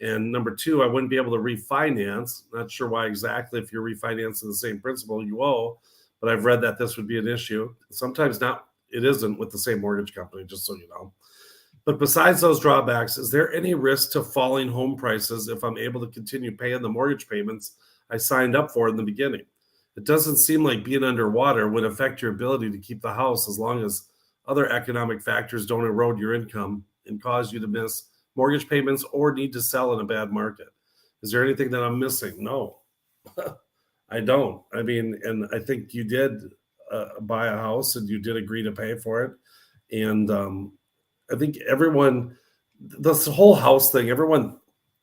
And number two, I wouldn't be able to refinance. Not sure why exactly if you're refinancing the same principal you owe, but I've read that this would be an issue. Sometimes not, it isn't with the same mortgage company, just so you know. But besides those drawbacks, is there any risk to falling home prices if I'm able to continue paying the mortgage payments I signed up for in the beginning? It doesn't seem like being underwater would affect your ability to keep the house as long as other economic factors don't erode your income and cause you to miss mortgage payments or need to sell in a bad market. Is there anything that I'm missing? No, I don't. I mean, and I think you did buy a house and you did agree to pay for it. And I think everyone, this whole house thing, everyone,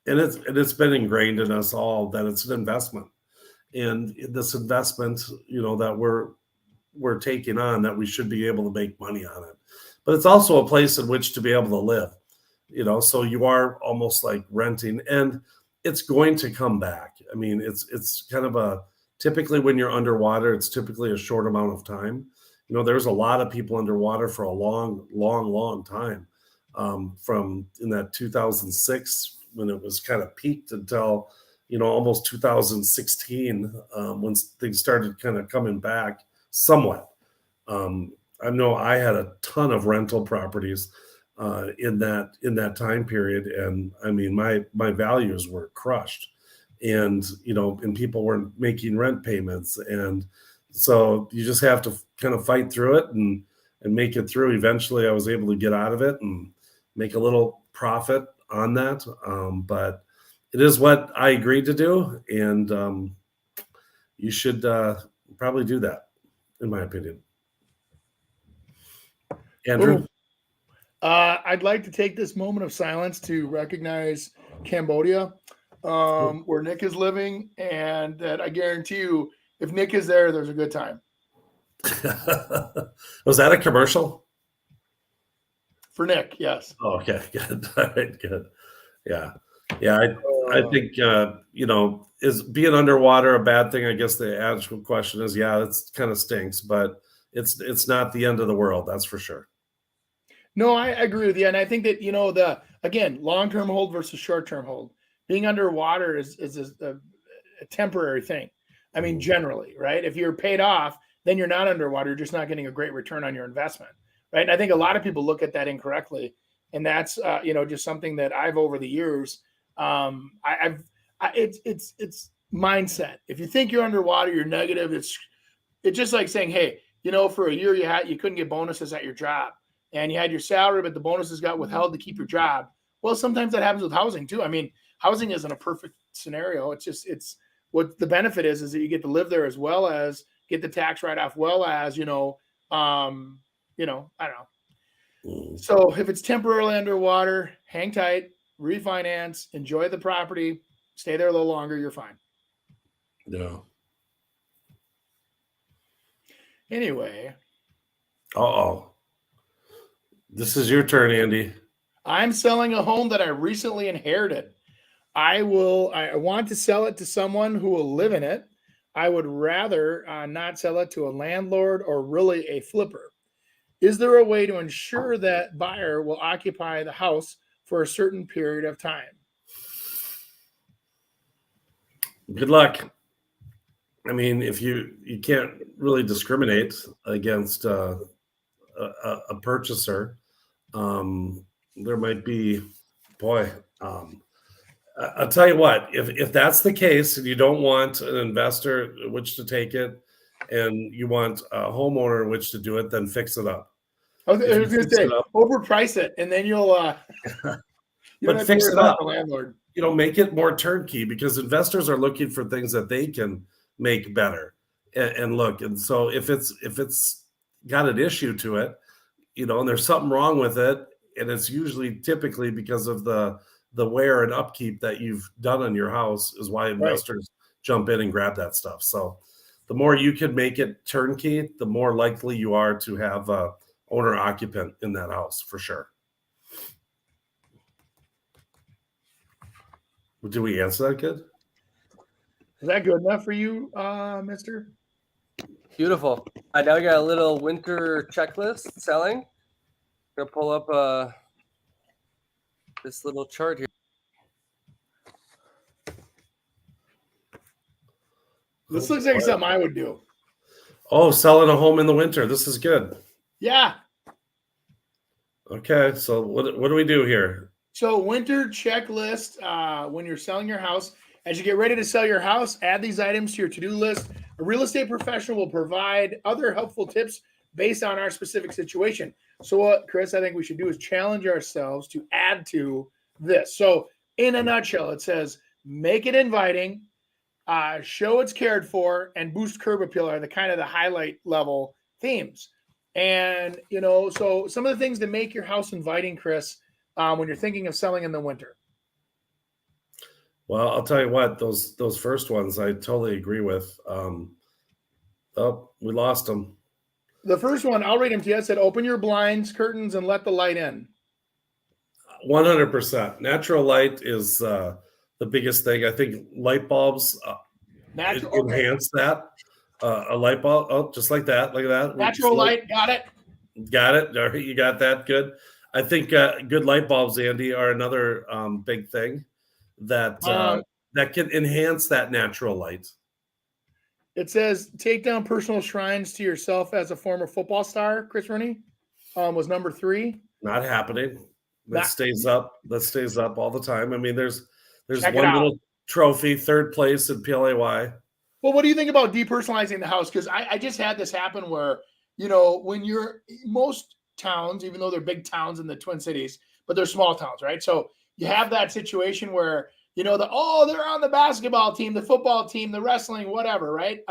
and it's been ingrained in us all that it's an investment. And this investment, you know, that we're taking on, that we should be able to make money on it. But it's also a place in which to be able to live, you know, so you are almost like renting, and it's going to come back. I mean, it's kind of typically when you're underwater, it's typically a short amount of time. You know, there's a lot of people underwater for a long time, from in that 2006 when it was kind of peaked until, you know, almost 2016, when things started kind of coming back somewhat. I know I had a ton of rental properties in that time period, and I mean my values were crushed, and you know, and people weren't making rent payments, and so you just have to kind of fight through it and make it through. Eventually, I was able to get out of it and make a little profit on that, but it is what I agreed to do, and you should probably do that, in my opinion. Andrew? I'd like to take this moment of silence to recognize Cambodia, where Nick is living, and that I guarantee you, if Nick is there, there's a good time. Was that a commercial? For Nick, yes. Oh, okay, good. All right, good. Yeah. I think you know, is being underwater a bad thing? I guess the actual question is, yeah, it's kind of stinks, but it's not the end of the world, that's for sure. No, I agree with you, and I think that, you know, again, long-term hold versus short-term hold. Being underwater is a temporary thing. I mean, generally, right? If you're paid off, then you're not underwater. You're just not getting a great return on your investment, right? And I think a lot of people look at that incorrectly, and that's you know, just something that I've over the years. It's mindset. If you think you're underwater, you're negative. It's just like saying, hey, you know, for a year you couldn't get bonuses at your job, and you had your salary, but the bonuses got withheld to keep your job. Well, sometimes that happens with housing too. I mean, housing isn't a perfect scenario. It's what the benefit is that you get to live there as well as get the tax write-off, well as, you know, I don't know. So if it's temporarily underwater, hang tight, refinance, enjoy the property, stay there a little longer, you're fine. Yeah. Anyway. Uh-oh. This is your turn, Andy. I'm selling a home that I recently inherited. I want to sell it to someone who will live in it. I would rather not sell it to a landlord or really a flipper. Is there a way to ensure that buyer will occupy the house for a certain period of time? Good luck. I mean, if you can't really discriminate against a purchaser, there might be, I'll tell you what, if that's the case and you don't want an investor which to take it and you want a homeowner in which to do it, then fix it up. I was going to say, overprice it, and then you'll but fix it up. The landlord. You know, make it more turnkey, because investors are looking for things that they can make better and look. And so if it's got an issue to it, you know, and there's something wrong with it, and it's typically because of the wear and upkeep that you've done on your house, is why investors jump in and grab that stuff. So the more you can make it turnkey, the more likely you are to have a owner occupant in that house, for sure. Did we answer that good? Is that good enough for you, mister? Beautiful. Now we got a little winter checklist selling. I'm going to pull up this little chart here. This looks like something I would do. Oh, selling a home in the winter. This is good. Yeah. Okay, so what do we do here? So winter checklist, when you're selling your house, as you get ready to sell your house, add these items to your to-do list. A real estate professional will provide other helpful tips based on our specific situation. So what, Chris, I think we should do is challenge ourselves to add to this. So in a nutshell, it says, make it inviting, show it's cared for, and boost curb appeal are the kind of the highlight level themes. And, so some of the things that make your house inviting, Chris, when you're thinking of selling in the winter. Well, I'll tell you what, those first ones I totally agree with. Oh, we lost them. The first one, I'll read them to you. It said, open your blinds, curtains, and let the light in. 100%. Natural light is the biggest thing. I think light bulbs enhance that. A light bulb, just like that. Look at that. Natural light, got it. Got it. All right, you got that. Good. I think good light bulbs, Andy, are another big thing that can enhance that natural light. It says, take down personal shrines to yourself as a former football star. Chris Rooney was number 3. Not happening. That stays up. That stays up all the time. I mean, there's Check one little trophy, 3rd place in PLAY. Well, what do you think about depersonalizing the house? Because I just had this happen where, when you're most towns, even though they're big towns in the Twin Cities, but they're small towns, right? So you have that situation where, they're on the basketball team, the football team, the wrestling, whatever, right?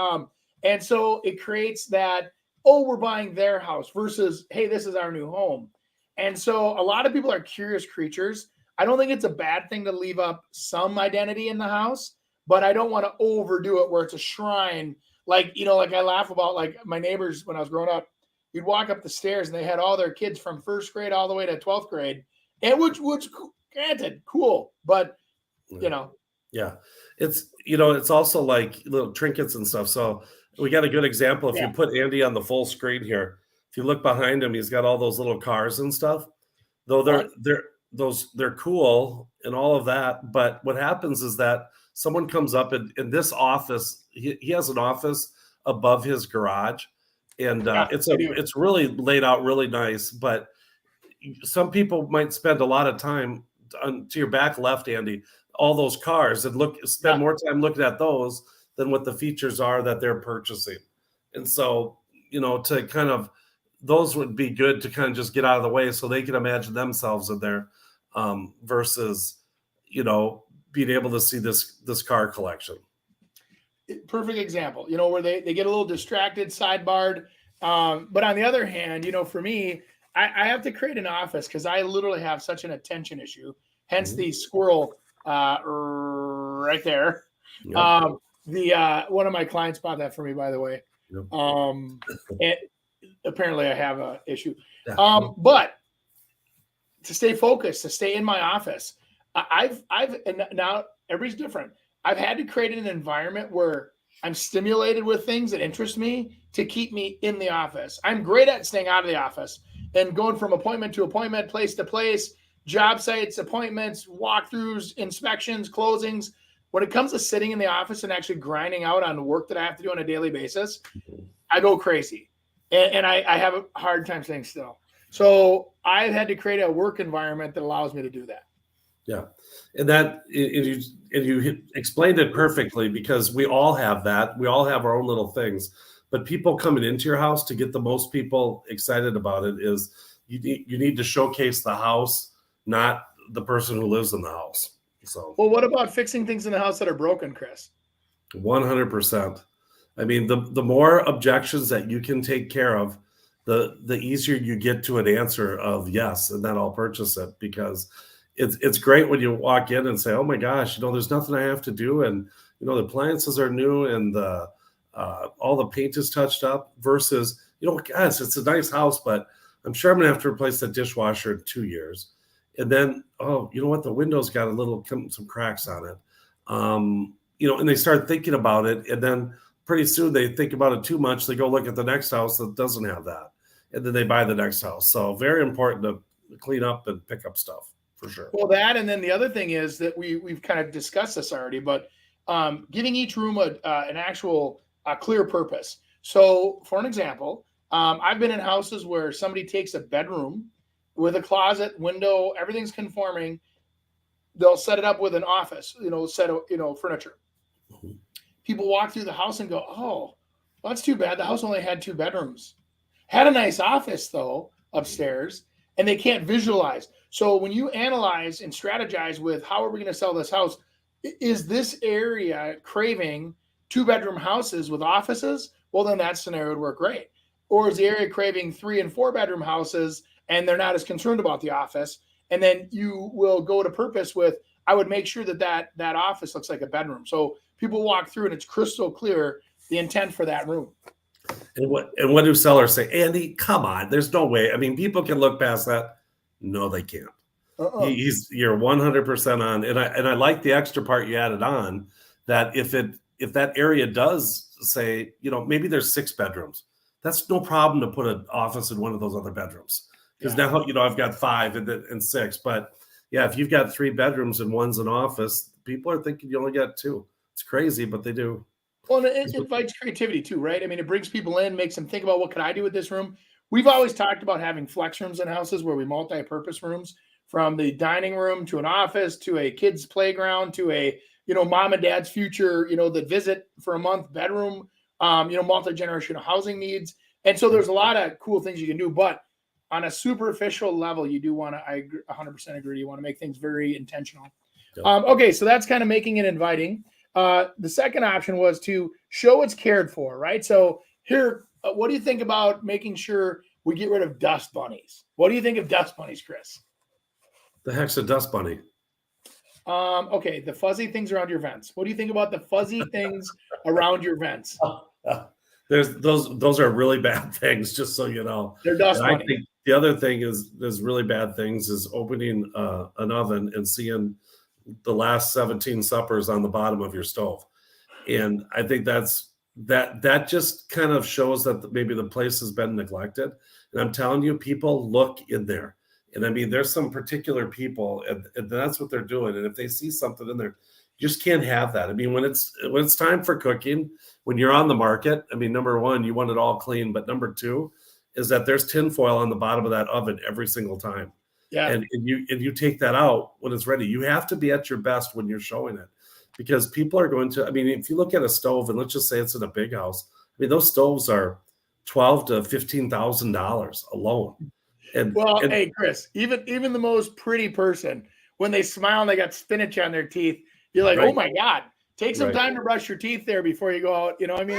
And so it creates that, we're buying their house versus, hey, this is our new home. And so a lot of people are curious creatures. I don't think it's a bad thing to leave up some identity in the house, but I don't want to overdo it where it's a shrine. Like I laugh about like my neighbors when I was growing up, you'd walk up the stairs and they had all their kids from 1st grade all the way to 12th grade. And which granted, cool. But, Yeah. It's also like little trinkets and stuff. So we got a good example. If you put Andy on the full screen here, if you look behind him, he's got all those little cars and stuff. Though they're cool and all of that. But what happens is that someone comes up in this office. He has an office above his garage, and it's really laid out really nice. But some people might spend a lot of time to your back left, Andy, all those cars, and spend more time looking at those than what the features are that they're purchasing. And so, to kind of, those would be good to kind of just get out of the way so they can imagine themselves in there, versus, being able to see this car collection. Perfect example, where they get a little distracted, sidebarred. But on the other hand, for me, I have to create an office because I literally have such an attention issue. Hence the squirrel right there. Yep. One of my clients bought that for me, by the way. Yep. Apparently I have a issue. But to stay focused, to stay in my office, and now everybody's different. I've had to create an environment where I'm stimulated with things that interest me to keep me in the office. I'm great at staying out of the office and going from appointment to appointment, place to place, job sites, appointments, walkthroughs, inspections, closings. When it comes to sitting in the office and actually grinding out on the work that I have to do on a daily basis, I go crazy. And I have a hard time staying still. So I've had to create a work environment that allows me to do that. Yeah. And you explained it perfectly, because we all have that. We all have our own little things. But people coming into your house, to get the most people excited about it, is you need to showcase the house, not the person who lives in the house. So, well, what about fixing things in the house that are broken, Chris? 100%. I mean, the more objections that you can take care of, the easier you get to an answer of yes, and then I'll purchase it, because it's great when you walk in and say, oh my gosh, there's nothing I have to do, and the appliances are new, and all the paint is touched up, versus, guys, it's a nice house, but I'm sure I'm gonna have to replace the dishwasher in 2 years. And then, you know what, the window's got some cracks on it. And they start thinking about it, and then pretty soon they think about it too much. They go look at the next house that doesn't have that, and then they buy the next house. So very important to clean up and pick up stuff, for sure. Well, that, and then the other thing is that we've kind of discussed this already, but giving each room an actual clear purpose. So for an example, I've been in houses where somebody takes a bedroom with a closet, window, everything's conforming. They'll set it up with an office, set of, furniture. People walk through the house and go, oh, well, that's too bad. The house only had 2 bedrooms. Had a nice office, though, upstairs, and they can't visualize. So when you analyze and strategize with how are we going to sell this house, is this area craving 2-bedroom houses with offices? Well, then that scenario would work great. Or is the area craving 3- and 4-bedroom houses and they're not as concerned about the office? And then you will go to purpose with, I would make sure that office looks like a bedroom. So people walk through and it's crystal clear the intent for that room. And what do sellers say? Andy, come on, there's no way. I mean, people can look past that. No, they can't. You're 100% on. And I like the extra part you added on, that if that area does say, maybe there's 6 bedrooms, that's no problem to put an office in one of those other bedrooms. Because now, I've got 5 and 6. But yeah, if you've got 3 bedrooms and one's an office, people are thinking you only got 2. It's crazy, but they do. Well, it invites creativity too, right? I mean, it brings people in, makes them think about what could I do with this room. We've always talked about having flex rooms in houses where we multi-purpose rooms, from the dining room to an office to a kid's playground to a, mom and dad's future, that visit for a month bedroom, multi-generational housing needs. And so there's a lot of cool things you can do, but on a superficial level, you do want to, I 100% agree. You want to make things very intentional. Yep. Okay. So that's kind of making it inviting. The second option was to show it's cared for, right? So here, what do you think about making sure we get rid of dust bunnies? What do you think of dust bunnies, Chris? The heck's a dust bunny? Okay, the fuzzy things around your vents. What do you think about the fuzzy things around your vents? Those are really bad things, just so you know. They're dust bunnies. I think the other thing is, there's really bad things is opening an oven and seeing the last 17 suppers on the bottom of your stove. And I think that just kind of shows that maybe the place has been neglected. And I'm telling you, people look in there. And I mean, there's some particular people, and that's what they're doing. And if they see something in there, you just can't have that. I mean, when it's time for cooking, when you're on the market, I mean, number one, you want it all clean. But number two is that there's tinfoil on the bottom of that oven every single time. Yeah. And you take that out when it's ready. You have to be at your best when you're showing it, because people are going to, I mean, if you look at a stove, and let's just say it's in a big house, I mean, those stoves are $12,000 to $15,000 alone. And hey, Chris, even the most pretty person, when they smile and they got spinach on their teeth, you're like, right. Oh my God, take some time to brush your teeth there before you go out. You know what I mean?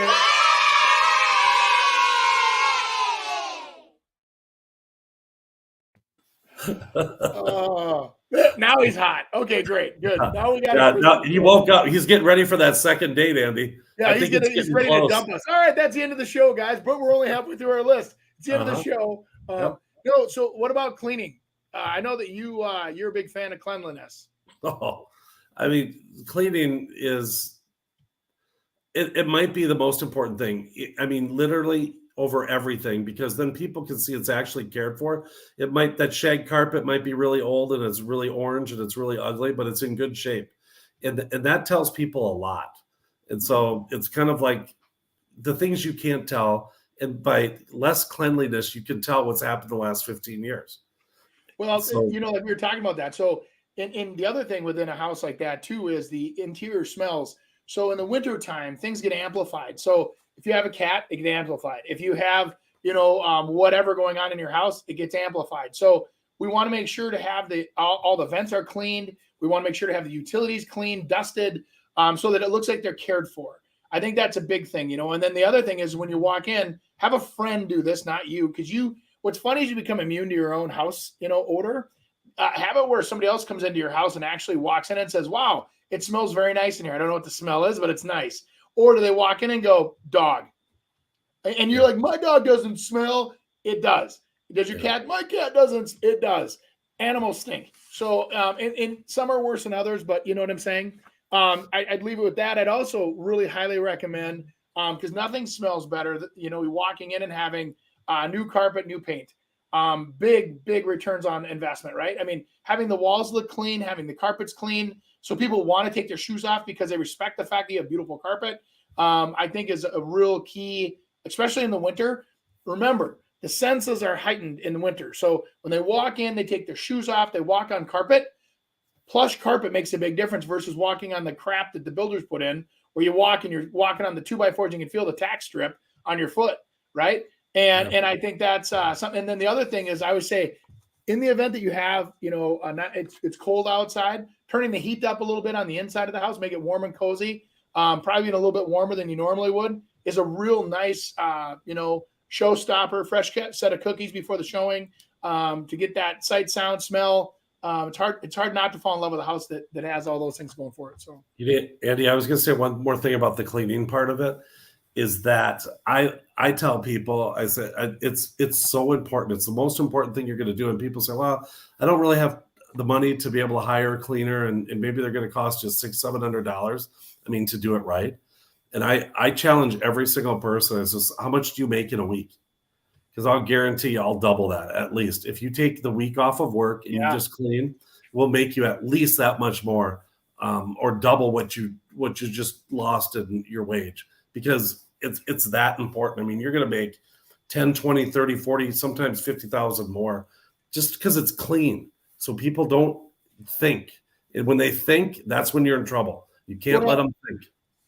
Now he's hot. Okay, great. Good. Now we got now he woke up. He's getting ready for that second date, Andy. Yeah, he's ready to dump us. All right, that's the end of the show, guys. But we're only halfway through our list. It's the end of the show. So what about cleaning? I know that you're a big fan of cleanliness. Oh, I mean, cleaning is it might be the most important thing. I mean, literally over everything, because then people can see it's actually cared for. That shag carpet might be really old and it's really orange and it's really ugly, but it's in good shape. And that tells people a lot. And so it's kind of like the things you can't tell. And by less cleanliness, you can tell what's happened the last 15 years. Well, like we were talking about that. So and the other thing within a house like that too is the interior smells. So in the wintertime, things get amplified. So if you have a cat, it gets amplified. If you have, whatever going on in your house, it gets amplified. So we want to make sure to have all the vents are cleaned. We want to make sure to have the utilities cleaned, dusted, so that it looks like they're cared for. I think that's a big thing, And then the other thing is when you walk in, have a friend do this, not you, because what's funny is you become immune to your own house, odor. Have it where somebody else comes into your house and actually walks in and says, wow, it smells very nice in here. I don't know what the smell is, but it's nice. Or do they walk in and go, dog? And you're like, my dog doesn't smell. It does. Does your cat? My cat doesn't. It does. Animals stink. So and some are worse than others, but you know what I'm saying? I'd leave it with that. I'd also really highly recommend, because nothing smells better than, walking in and having new carpet, new paint. Big returns on investment, right? I mean, having the walls look clean, having the carpets clean. So people want to take their shoes off because they respect the fact that you have beautiful carpet. I think is a real key, especially in the winter. Remember, the senses are heightened in the winter. So when they walk in, they take their shoes off, they walk on carpet. Plush carpet makes a big difference versus walking on the crap that the builders put in, where you walk and you're walking on the 2x4s, you can feel the tack strip on your foot, right? And I think that's something. And then the other thing is, I would say, in the event that you have, it's cold outside, turning the heat up a little bit on the inside of the house, make it warm and cozy, probably a little bit warmer than you normally would, is a real nice, showstopper. Fresh set of cookies before the showing to get that sight, sound, smell. It's hard not to fall in love with a house that has all those things going for it. So you did, Andy. I was going to say one more thing about the cleaning part of it is that I tell people, I said it's so important. It's the most important thing you're going to do. And people say, well, I don't really have the money to be able to hire a cleaner, and maybe they're going to cost you $600-700. I mean, to do it right. And I challenge every single person. It's just, how much do you make in a week? Because I'll guarantee you I'll double that at least. If you take the week off of work and you just clean, we'll make you at least that much more, or double what you just lost in your wage, because it's that important. I mean, you're going to make 10, 20, 30, 40, sometimes 50,000 more just because it's clean. So people don't think. And when they think, that's when you're in trouble. You can't let them think.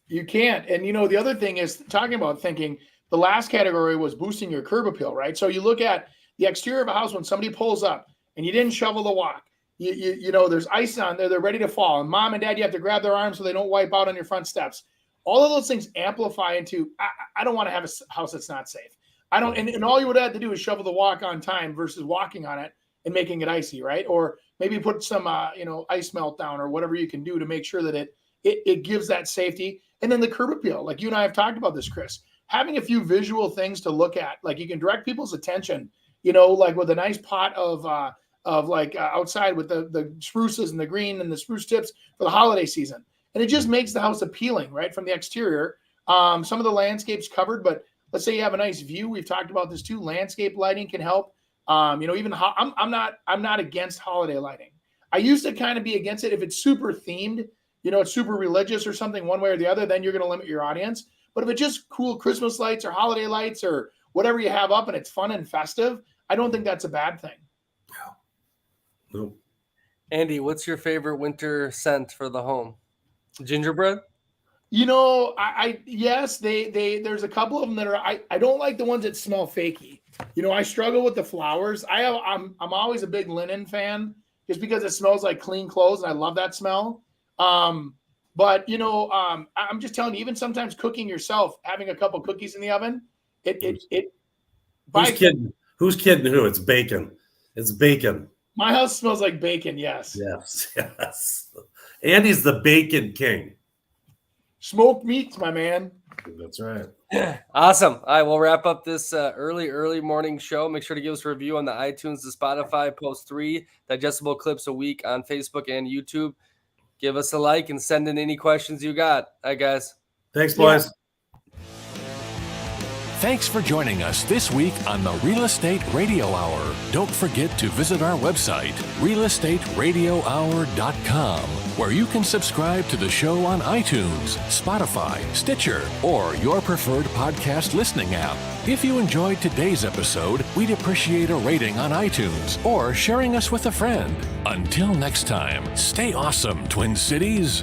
You can't. And, the other thing is, talking about thinking, the last category was boosting your curb appeal, right? So you look at the exterior of a house when somebody pulls up and you didn't shovel the walk. There's ice on there. They're ready to fall. And mom and dad, you have to grab their arms so they don't wipe out on your front steps. All of those things amplify into, I don't want to have a house that's not safe. I don't, and all you would have to do is shovel the walk on time versus walking on it and making it icy, right? Or maybe put some, ice melt down or whatever you can do to make sure that it gives that safety. And then the curb appeal, like you and I have talked about this, Chris, having a few visual things to look at, like you can direct people's attention, like with a nice pot of outside with the spruces and the green and the spruce tips for the holiday season. And it just makes the house appealing, right, from the exterior. Some of the landscape's covered, but let's say you have a nice view. We've talked about this too. Landscape lighting can help. I'm not against holiday lighting. I used to kind of be against it if it's super themed, it's super religious or something one way or the other, then you're going to limit your audience. But if it's just cool Christmas lights or holiday lights or whatever you have up and it's fun and festive, I don't think that's a bad thing. No. Andy, what's your favorite winter scent for the home? Gingerbread? Yes, there's a couple of them that are, I don't like the ones that smell fakey. I struggle with the flowers. I'm always a big linen fan just because it smells like clean clothes and I love that smell. But I'm just telling you, even sometimes cooking yourself, having a couple cookies in the oven, Who's kidding? Who's kidding who? It's bacon. It's bacon. My house smells like bacon. Yes. Andy's the bacon king. Smoked meats, my man. That's right. Awesome. All right, we'll wrap up this early morning show. Make sure to give us a review on the iTunes, the Spotify. Post 3 digestible clips a week on Facebook and YouTube. Give us a like and send in any questions you got. All right, guys. Thanks, boys. Yeah. Thanks for joining us this week on the Real Estate Radio Hour. Don't forget to visit our website, realestateradiohour.com, where you can subscribe to the show on iTunes, Spotify, Stitcher, or your preferred podcast listening app. If you enjoyed today's episode, we'd appreciate a rating on iTunes or sharing us with a friend. Until next time, stay awesome, Twin Cities.